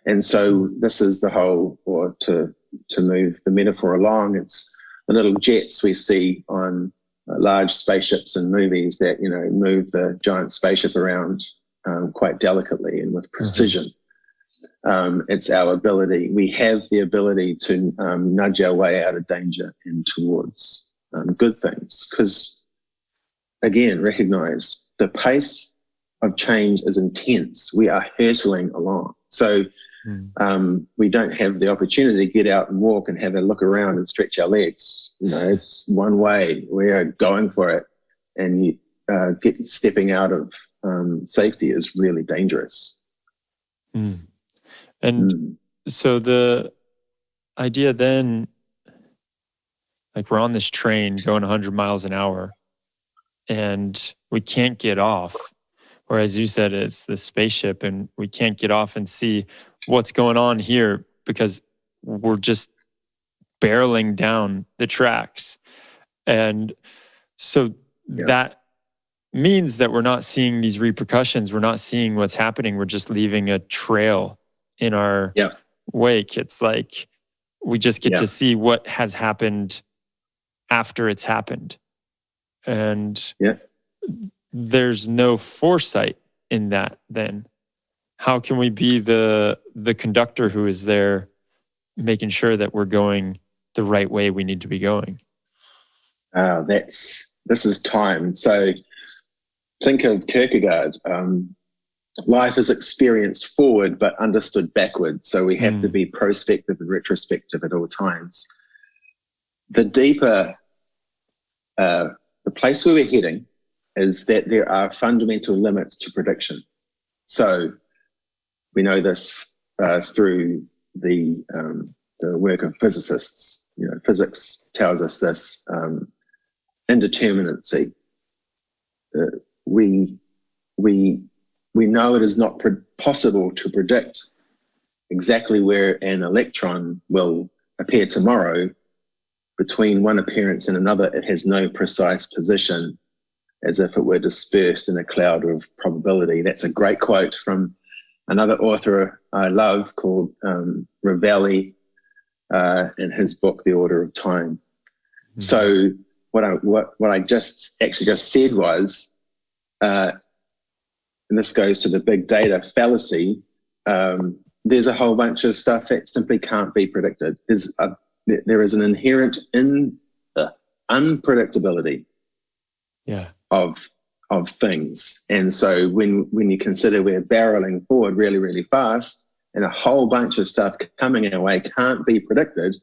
And so this is the whole, or to move the metaphor along, it's the little jets we see on large spaceships in movies that, move the giant spaceship around quite delicately and with precision. It's our ability. We have the ability to nudge our way out of danger and towards good things. Because, again, recognize the pace of change is intense. We are hurtling along. So we don't have the opportunity to get out and walk and have a look around and stretch our legs. It's one way. We are going for it. And stepping out of safety is really dangerous. And so the idea then, like we're on this train going 100 miles an hour and we can't get off. Or as you said, it's the spaceship and we can't get off and see what's going on here because we're just barreling down the tracks. And so that means that we're not seeing these repercussions. We're not seeing what's happening. We're just leaving a trail in our wake. It's like we just get to see what has happened after it's happened. And there's no foresight in that then. How can we be the conductor who is there making sure that we're going the right way we need to be going? This is time. So think of Kierkegaard. Life is experienced forward but understood backward. So we have to be prospective and retrospective at all times. The deeper, the place where we're heading is that there are fundamental limits to prediction. So we know this through the work of physicists. Physics tells us this indeterminacy. We know it is not possible to predict exactly where an electron will appear tomorrow. Between one appearance and another, it has no precise position, as if it were dispersed in a cloud of probability. That's a great quote from another author I love called Ravelli in his book, The Order of Time. So what I just said was, and this goes to the big data fallacy, there's a whole bunch of stuff that simply can't be predicted. There is an inherent unpredictability of things. And so when you consider we're barreling forward really, really fast and a whole bunch of stuff coming our way can't be predicted,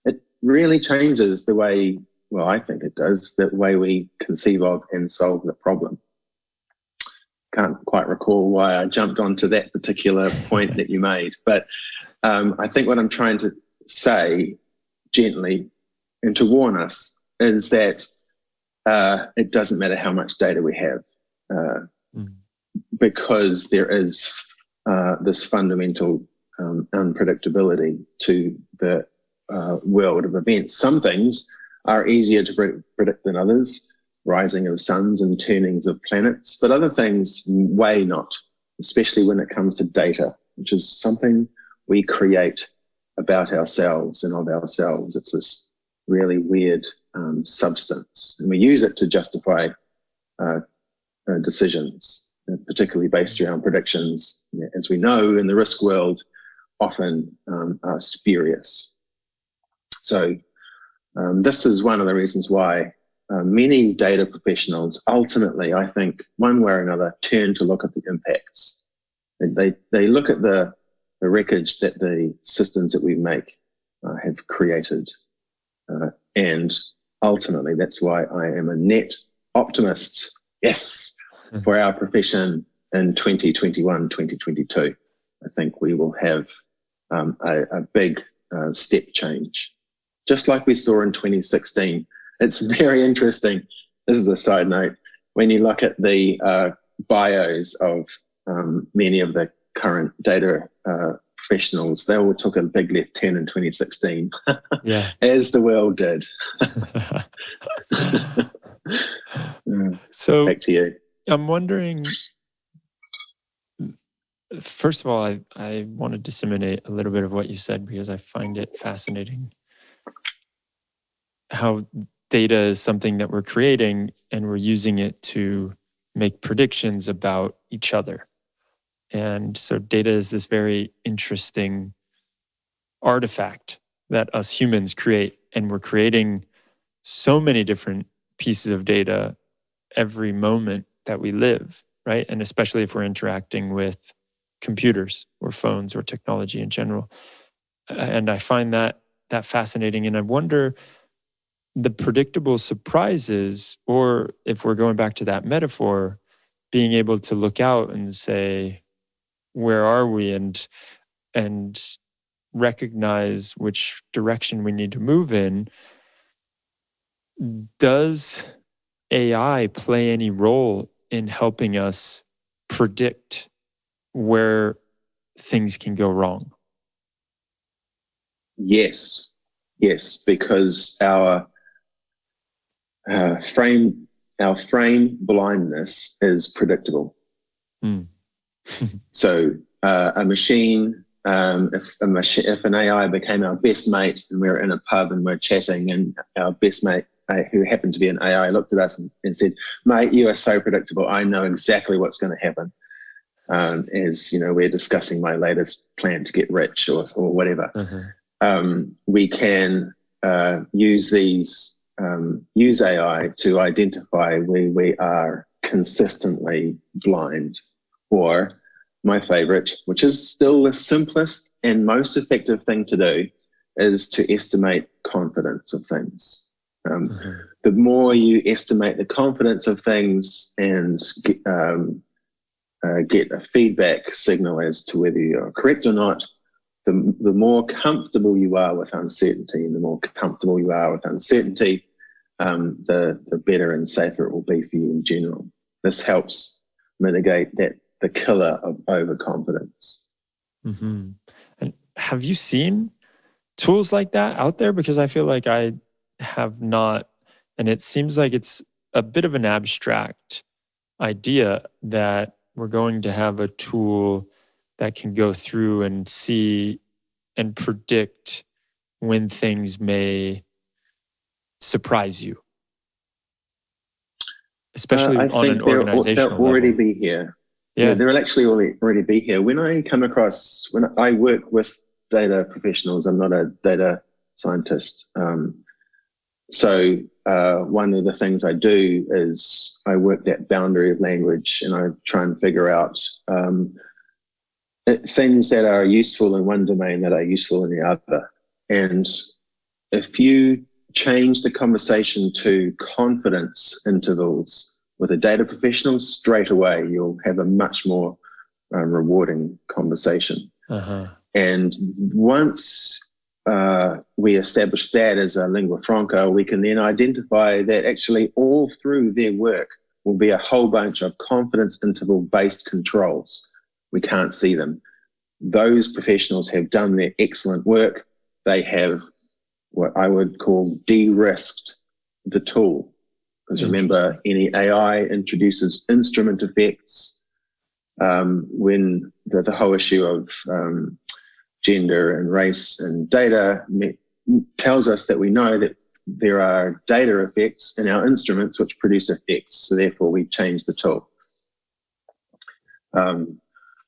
it really changes the way, well, I think it does, the way we conceive of and solve the problem. Can't quite recall why I jumped onto that particular point that you made, but I think what I'm trying to say gently and to warn us is that it doesn't matter how much data we have because there is this fundamental unpredictability to the world of events. Some things are easier to predict than others, rising of suns and turnings of planets, but other things way not, especially when it comes to data, which is something we create about ourselves and of ourselves. It's this really weird substance, and we use it to justify decisions, particularly based around predictions, as we know in the risk world, often are spurious. So this is one of the reasons why many data professionals ultimately, I think, one way or another, turn to look at the impacts. They look at the wreckage that the systems that we make have created. And ultimately, that's why I am a net optimist, for our profession in 2021, 2022. I think we will have a big step change, just like we saw in 2016. It's very interesting. This is a side note. When you look at the bios of many of the current data professionals, they all took a big left turn in 2016, as the world did. So back to you. I'm wondering, first of all, I want to disseminate a little bit of what you said because I find it fascinating how data is something that we're creating and we're using it to make predictions about each other. And so data is this very interesting artifact that us humans create. And we're creating so many different pieces of data every moment that we live, right? And especially if we're interacting with computers or phones or technology in general. And I find that fascinating. And I wonder the predictable surprises, or if we're going back to that metaphor, being able to look out and say, where are we? And recognize which direction we need to move in. Does AI play any role in helping us predict where things can go wrong? Yes, because our frame blindness is predictable. So a machine, if an AI became our best mate and we're in a pub and we're chatting, and our best mate, who happened to be an AI, looked at us and said, "Mate, you are so predictable. I know exactly what's going to happen." As you know, we're discussing my latest plan to get rich or whatever. We can use AI to identify where we are consistently blind. Or my favorite, which is still the simplest and most effective thing to do, is to estimate confidence of things. The more you estimate the confidence of things and get a feedback signal as to whether you're correct or not, the more comfortable you are with uncertainty. And the more comfortable you are with uncertainty, the better and safer it will be for you in general. This helps mitigate the killer of overconfidence. And have you seen tools like that out there? Because I feel like I have not, and it seems like it's a bit of an abstract idea that we're going to have a tool that can go through and see and predict when things may surprise you, especially on an organizational they'll already level. Be here. Yeah, they'll actually already be here. When I work with data professionals, I'm not a data scientist. So one of the things I do is I work that boundary of language, and I try and figure out things that are useful in one domain that are useful in the other. And if you change the conversation to confidence intervals with a data professional, straight away you'll have a much more rewarding conversation. And once we establish that as a lingua franca, we can then identify that actually all through their work will be a whole bunch of confidence interval based controls. We can't see them. Those professionals have done their excellent work. They have what I would call de-risked the tool. Because remember, any AI introduces instrument effects. When the whole issue of gender and race and data tells us that we know that there are data effects in our instruments which produce effects. So therefore we change the tool.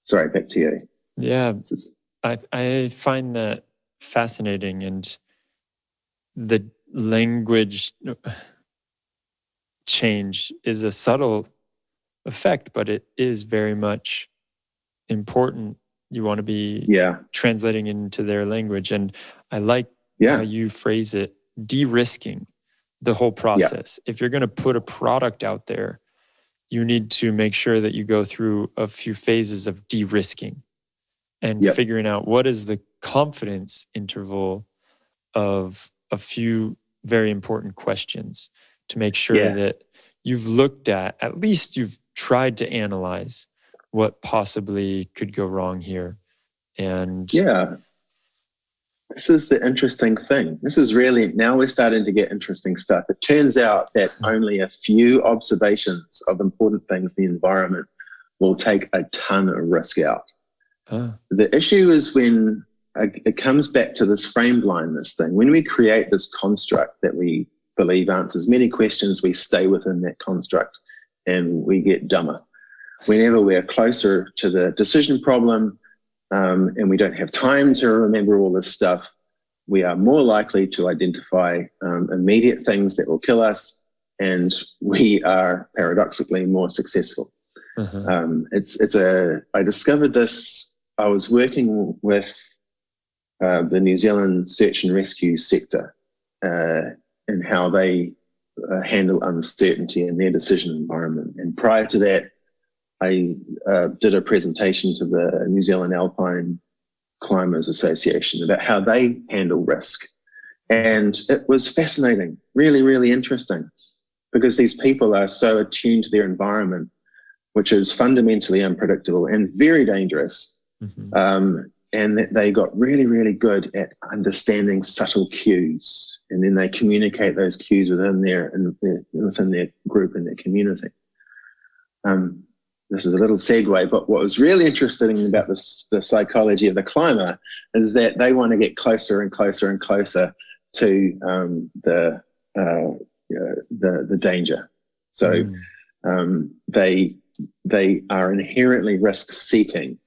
Sorry, back to you. Yeah, I find that fascinating, and the language change is a subtle effect, but it is very much important. You want to be translating into their language. And I like how you phrase it, de-risking the whole process. If you're going to put a product out there, you need to make sure that you go through a few phases of de-risking and figuring out what is the confidence interval of a few very important questions to make sure that you've looked at least you've tried to analyze what possibly could go wrong here. And this is the interesting thing. This is really, now we're starting to get interesting stuff. It turns out that only a few observations of important things in the environment will take a ton of risk out. The issue is when it comes back to this frame blindness thing. When we create this construct that we believe answers many questions, we stay within that construct and we get dumber. whenever we're closer to the decision problem, and we don't have time to remember all this stuff, we are more likely to identify immediate things that will kill us, and we are paradoxically more successful. I discovered this. I was working with the New Zealand search and rescue sector and how they handle uncertainty in their decision environment. And prior to that, I did a presentation to the New Zealand Alpine Climbers Association about how they handle risk. And it was fascinating, really, really interesting, because these people are so attuned to their environment, which is fundamentally unpredictable and very dangerous. And that they got really, really good at understanding subtle cues. And then they communicate those cues within their group and their community. This is a little segue, but what was really interesting about the psychology of the climber is that they want to get closer and closer and closer to the danger. So they are inherently risk-seeking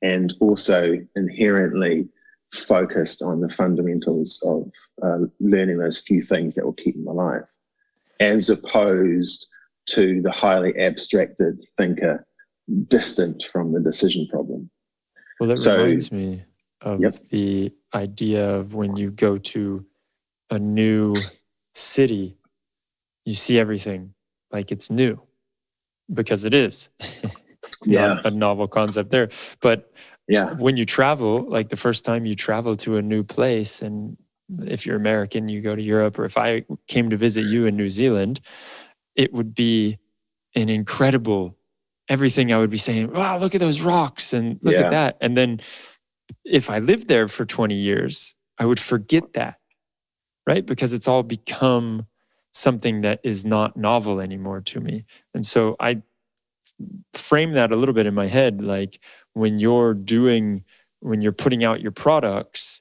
and also inherently focused on the fundamentals of learning those few things that will keep them alive, as opposed to the highly abstracted thinker distant from the decision problem. Well, that reminds me of the idea of when you go to a new city, you see everything like it's new, because it is. Not a novel concept there. But when you travel, like the first time you travel to a new place, and if you're American, you go to Europe, or if I came to visit you in New Zealand, it would be an incredible, everything I would be saying, wow, look at those rocks and look at that. And then if I lived there for 20 years, I would forget that, right? Because it's all become something that is not novel anymore to me. And so I frame that a little bit in my head, like when you're putting out your products,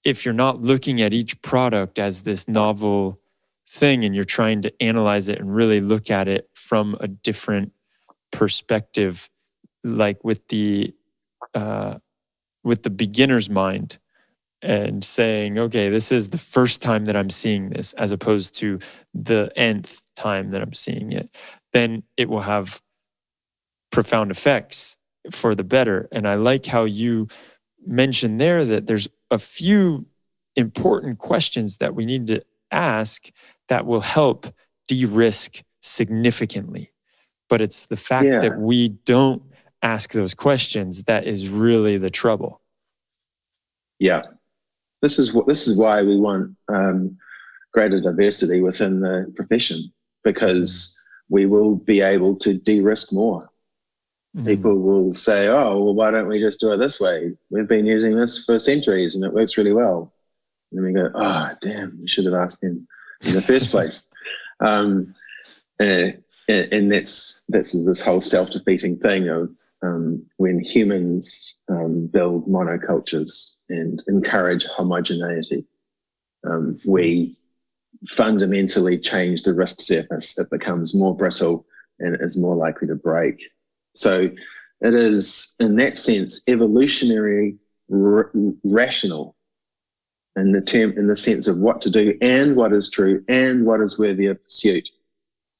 if you're not looking at each product as this novel thing and you're trying to analyze it and really look at it from a different perspective, like with the beginner's mind, and saying, okay, this is the first time that I'm seeing this, as opposed to the nth time that I'm seeing it, then it will have profound effects for the better. And I like how you mentioned there that there's a few important questions that we need to ask that will help de-risk significantly. But it's the fact that we don't ask those questions that is really the trouble. Yeah. This is why we want greater diversity within the profession, because we will be able to de-risk more. People will say, oh, well, why don't we just do it this way? We've been using this for centuries and it works really well. And we go, oh, damn, we should have asked him in the first place. And that's this whole self-defeating thing of when humans build monocultures and encourage homogeneity, we fundamentally change the risk surface. It becomes more brittle and it is more likely to break. So it is, in that sense, evolutionary rational in the sense of what to do and what is true and what is worthy of pursuit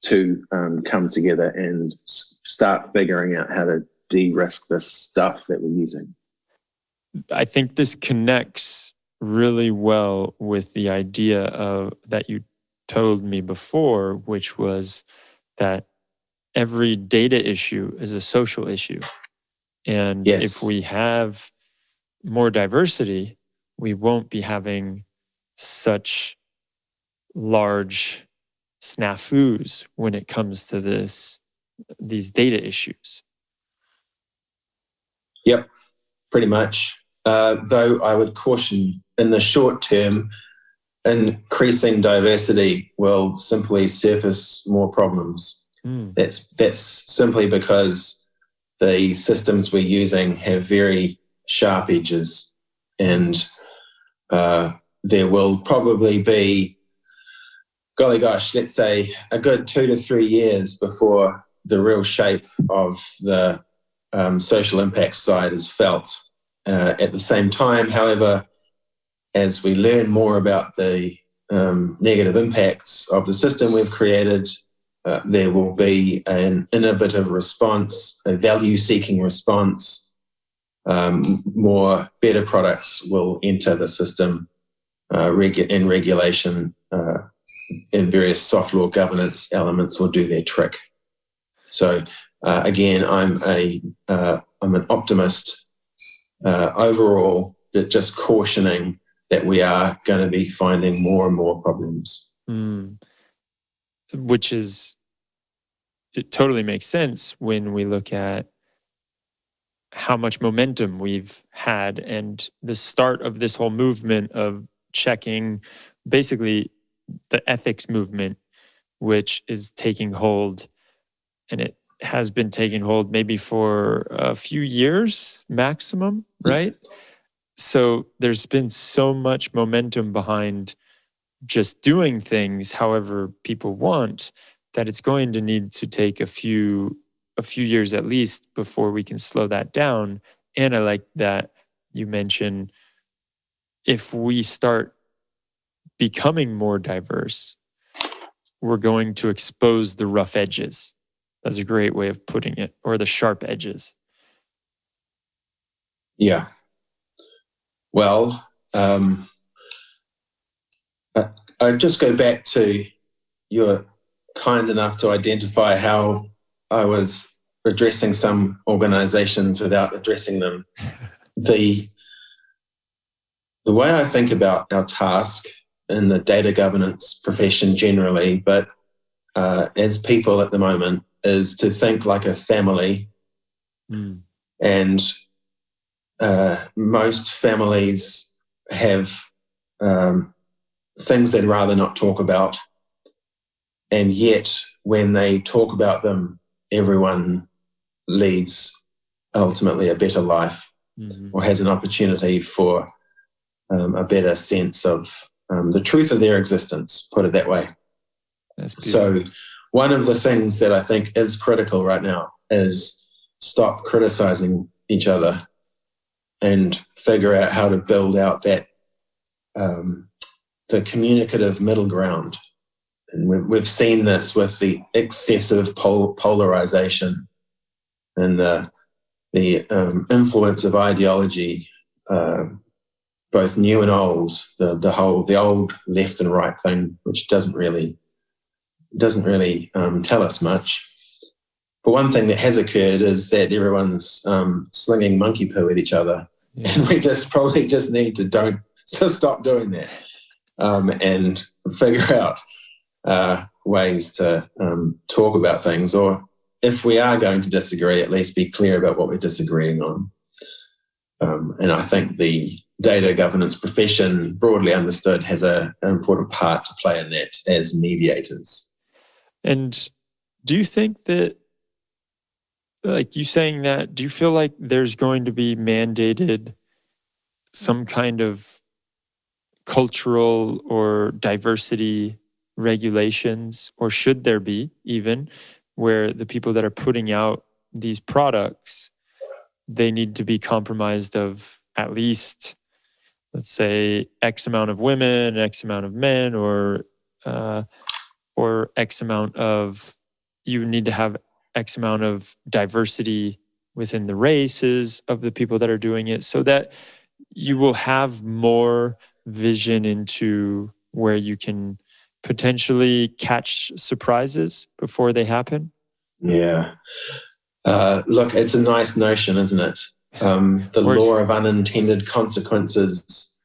to come together and start figuring out how to de-risk this stuff that we're using. I think this connects really well with the idea of that you told me before, which was that every data issue is a social issue. And if we have more diversity, we won't be having such large snafus when it comes to these data issues. Yep, pretty much. Though I would caution, in the short term, increasing diversity will simply surface more problems. That's simply because the systems we're using have very sharp edges, and there will probably be, golly gosh, let's say a good 2 to 3 years before the real shape of the social impact side is felt. At the same time, however, as we learn more about the negative impacts of the system we've created, there will be an innovative response, a value-seeking response. More better products will enter the system, and regulation and various soft law governance elements will do their trick. So again, I'm an optimist overall, but just cautioning that we are going to be finding more and more problems. Which is, it totally makes sense when we look at how much momentum we've had and the start of this whole movement of checking, basically the ethics movement, which is taking hold, and it has been taking hold maybe for a few years maximum, right? So there's been so much momentum behind just doing things however people want that it's going to need to take a few years at least before we can slow that down. And I like that you mentioned if we start becoming more diverse, we're going to expose the rough edges. That's a great way of putting it, or the sharp edges. Yeah. Well, I'd just go back to, you're kind enough to identify how I was addressing some organizations without addressing them. The way I think about our task in the data governance profession generally, but as people at the moment, is to think like a family. And most families have things they'd rather not talk about. And yet, when they talk about them, everyone leads ultimately a better life, or has an opportunity for a better sense of the truth of their existence, put it that way. So one of the things that I think is critical right now is stop criticizing each other and figure out how to build out that the communicative middle ground. And we've seen this with the excessive polarization and the influence of ideology, both new and old. The old left and right thing, which doesn't really tell us much. But one thing that has occurred is that everyone's slinging monkey poo at each other, and we probably need to stop doing that, and figure out ways to talk about things, or if we are going to disagree, at least be clear about what we're disagreeing on. And I think the data governance profession, broadly understood, has an important part to play in that as mediators. And do you think that, like you saying that, do you feel like there's going to be mandated some kind of cultural or diversity regulations, or should there be even, where the people that are putting out these products, they need to be compromised of at least, let's say, X amount of women, X amount of men, or X amount of, you need to have X amount of diversity within the races of the people that are doing it, so that you will have more vision into where you can potentially catch surprises before they happen? Yeah. Look, it's a nice notion, isn't it? The law of unintended consequences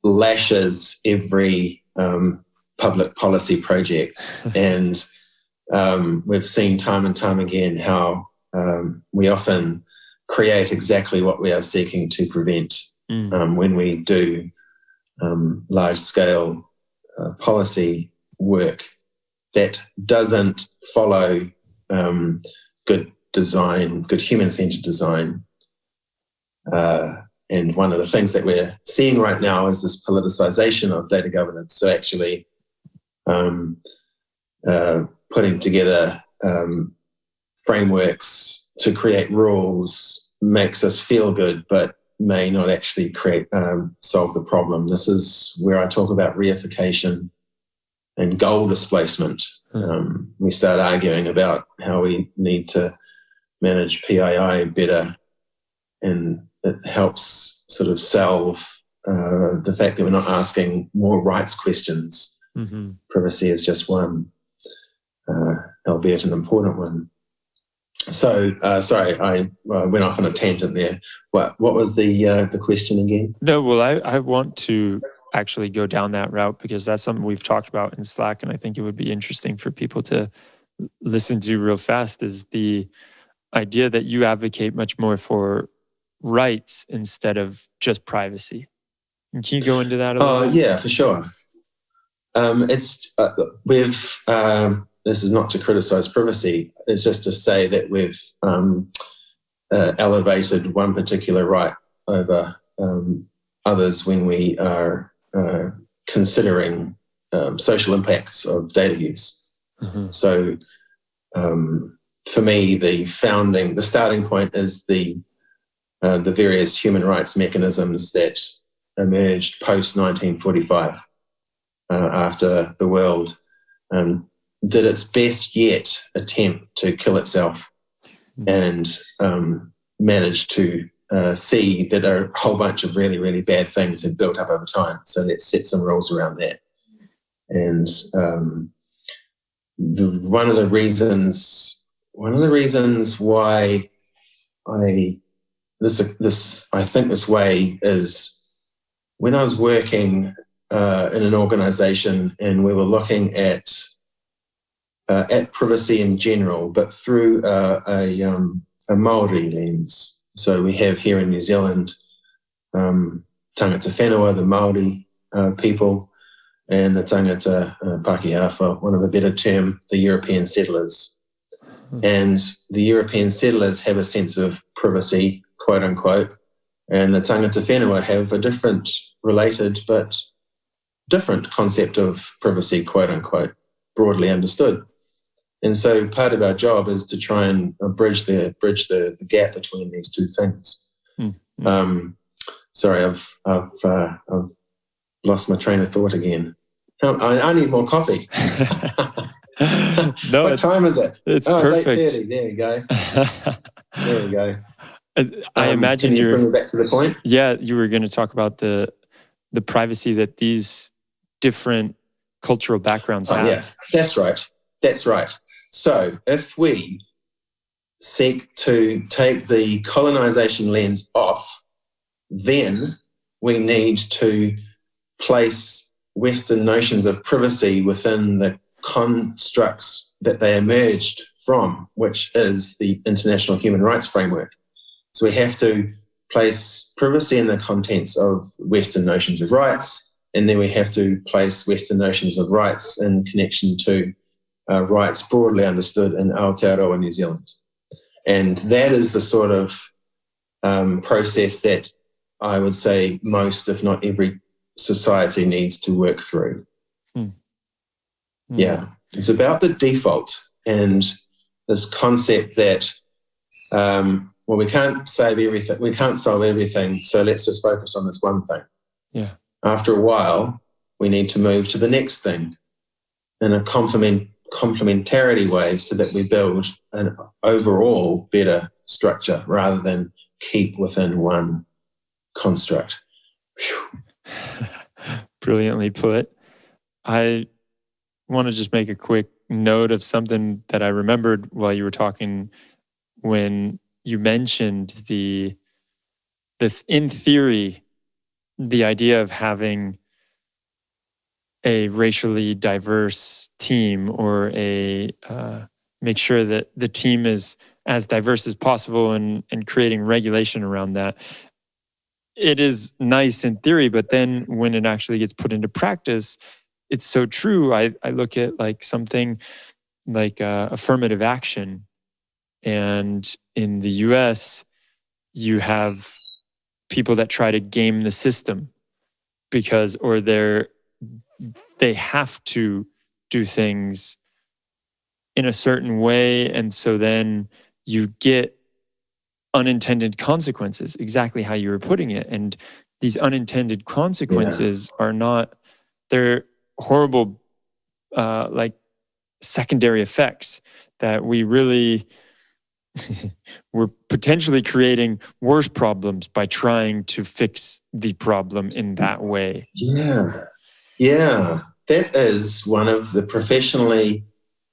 lashes every public policy project. And we've seen time and time again how we often create exactly what we are seeking to prevent when we do large-scale policy work that doesn't follow good design, good human-centered design. And one of the things that we're seeing right now is this politicization of data governance. So actually putting together frameworks to create rules makes us feel good, but may not actually solve the problem. This is where I talk about reification and goal displacement. We start arguing about how we need to manage PII better, and it helps sort of solve the fact that we're not asking more rights questions. Mm-hmm. Privacy is just one, albeit an important one. So, sorry, I went off on a tangent there. What was the question again? No, well, I want to actually go down that route because that's something we've talked about in Slack, and I think it would be interesting for people to listen to real fast, is the idea that you advocate much more for rights instead of just privacy. And can you go into that a little bit? Yeah, for sure. This is not to criticize privacy. It's just to say that we've elevated one particular right over others when we are considering social impacts of data use. Mm-hmm. So for me, the starting point is the various human rights mechanisms that emerged post-1945 after the world did its best yet attempt to kill itself and managed to see that a whole bunch of really, really bad things had built up over time. So let's set some rules around that. And one of the reasons why I think this way is when I was working in an organization and we were looking at privacy in general, but through a Maori lens. So we have here in New Zealand tangata whenua, the Maori people, and the tangata Pākehā, for want of a better term, the European settlers. And the European settlers have a sense of privacy, quote unquote, and the tangata whenua have a different, related but different concept of privacy, quote unquote, broadly understood. And so part of our job is to try and bridge the gap between these two things. Mm-hmm. Sorry, I've lost my train of thought again. I need more coffee. No, what time is it? It's perfect. It's 8:30. There you go. There we go. I imagine can you bring me back to the point? Yeah, you were going to talk about the privacy that these different cultural backgrounds have. Yeah, that's right. So if we seek to take the colonization lens off, then we need to place Western notions of privacy within the constructs that they emerged from, which is the International Human Rights Framework. So we have to place privacy in the contents of Western notions of rights, and then we have to place Western notions of rights in connection to rights broadly understood in Aotearoa, New Zealand. And that is the sort of process that I would say most, if not every, society needs to work through. Yeah, it's about the default and this concept that, we can't save everything, we can't solve everything, so let's just focus on this one thing. Yeah. After a while, we need to move to the next thing in a complementarity way so that we build an overall better structure rather than keep within one construct. Brilliantly put. I want to just make a quick note of something that I remembered while you were talking when you mentioned the in theory, the idea of having a racially diverse team or make sure that the team is as diverse as possible and creating regulation around that. It is nice in theory, but then when it actually gets put into practice, it's so true. I look at like something like affirmative action. And in the US, you have people that try to game the system they have to do things in a certain way. And so then you get unintended consequences, exactly how you were putting it. And these unintended consequences are not, they're horrible, like secondary effects that we really, we're potentially creating worse problems by trying to fix the problem in that way. Yeah. That is one of the professionally,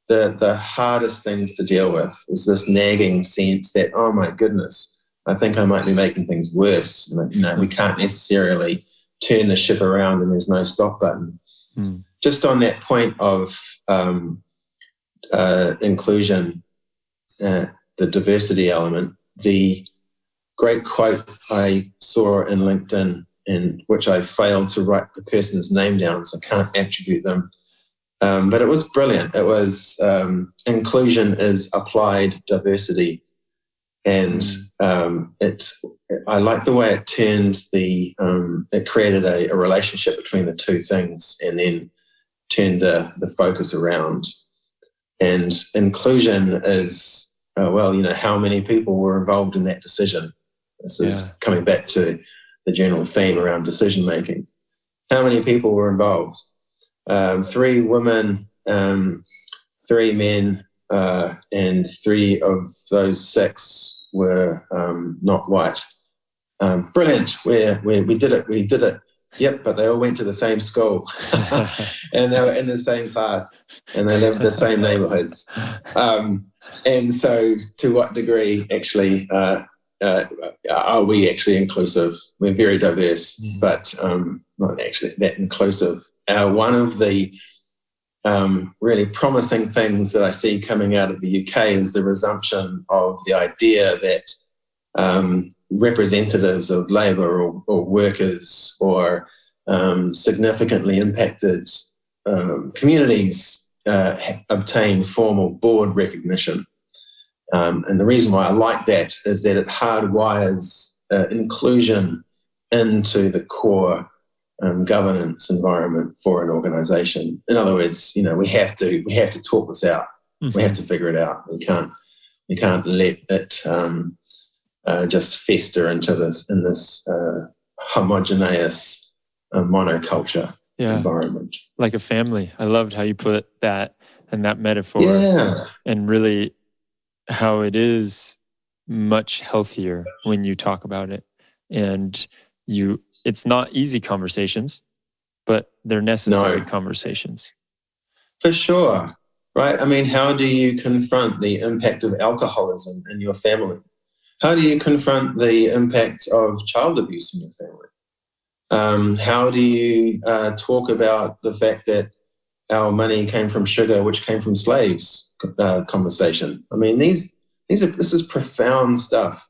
the hardest things to deal with is this nagging sense that, oh my goodness, I think I might be making things worse. We can't necessarily turn the ship around and there's no stop button. Just on that point of inclusion, the diversity element, the great quote I saw in LinkedIn, in which I failed to write the person's name down, so I can't attribute them. But it was brilliant. It was inclusion is applied diversity. And I like the way it turned it created a relationship between the two things and then turned the focus around. And inclusion is, how many people were involved in that decision? This is coming back to the general theme around decision making. How many people were involved? 3 women, 3 men, and 3 of those 6 were not white. Brilliant. We did it. We did it. Yep, but they all went to the same school and they were in the same class and they lived in the same neighborhoods. And so to what degree actually are we actually inclusive? We're very diverse, but not actually that inclusive. One of the really promising things that I see coming out of the UK is the resumption of the idea that representatives of labour or workers or significantly impacted communities obtain formal board recognition. And the reason why I like that is that it hardwires inclusion into the core governance environment for an organisation. In other words, we have to talk this out. We have to figure it out. We can't let it just fester into this homogeneous monoculture environment. Like a family. I loved how you put that and that metaphor, and really how it is much healthier when you talk about it. And it's not easy conversations, but they're necessary conversations. For sure, right? I mean, how do you confront the impact of alcoholism in your family? How do you confront the impact of child abuse in your family? How do you talk about the fact that our money came from sugar, which came from slaves? Conversation. I mean, this is profound stuff,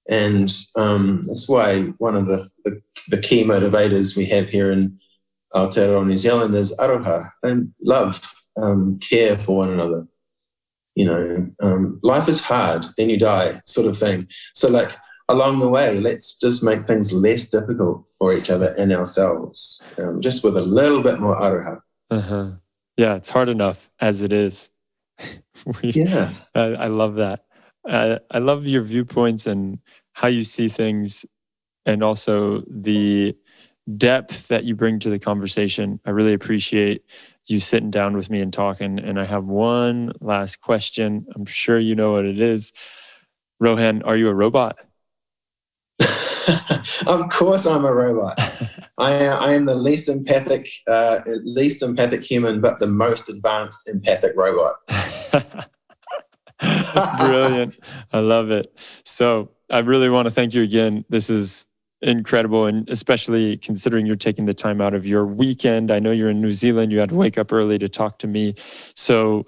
and that's why one of the key motivators we have here in Aotearoa, New Zealand, is aroha and love, care for one another. Life is hard, then you die, sort of thing. So, along the way, let's just make things less difficult for each other and ourselves, just with a little bit more aroha. Yeah, it's hard enough as it is. I love that. I love your viewpoints and how you see things, and also the depth that you bring to the conversation. I really appreciate you sitting down with me and talking. And I have one last question. I'm sure you know what it is. Rohan, are you a robot? Of course I'm a robot. I am the least empathic human, but the most advanced empathic robot. Brilliant. I love it. So I really want to thank you again. This is incredible, and especially considering you're taking the time out of your weekend. I know you're in New Zealand. You had to wake up early to talk to me. So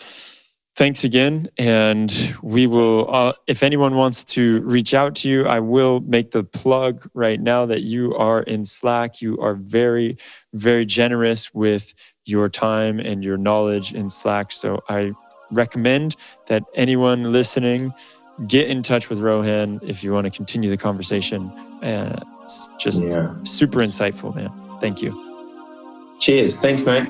thanks again. And we will, if anyone wants to reach out to you, I will make the plug right now that you are in Slack. You are very, very generous with your time and your knowledge in Slack. So I recommend that anyone listening get in touch with Rohan if you want to continue the conversation. It's just super insightful, man. Thank you. Cheers. Thanks, mate.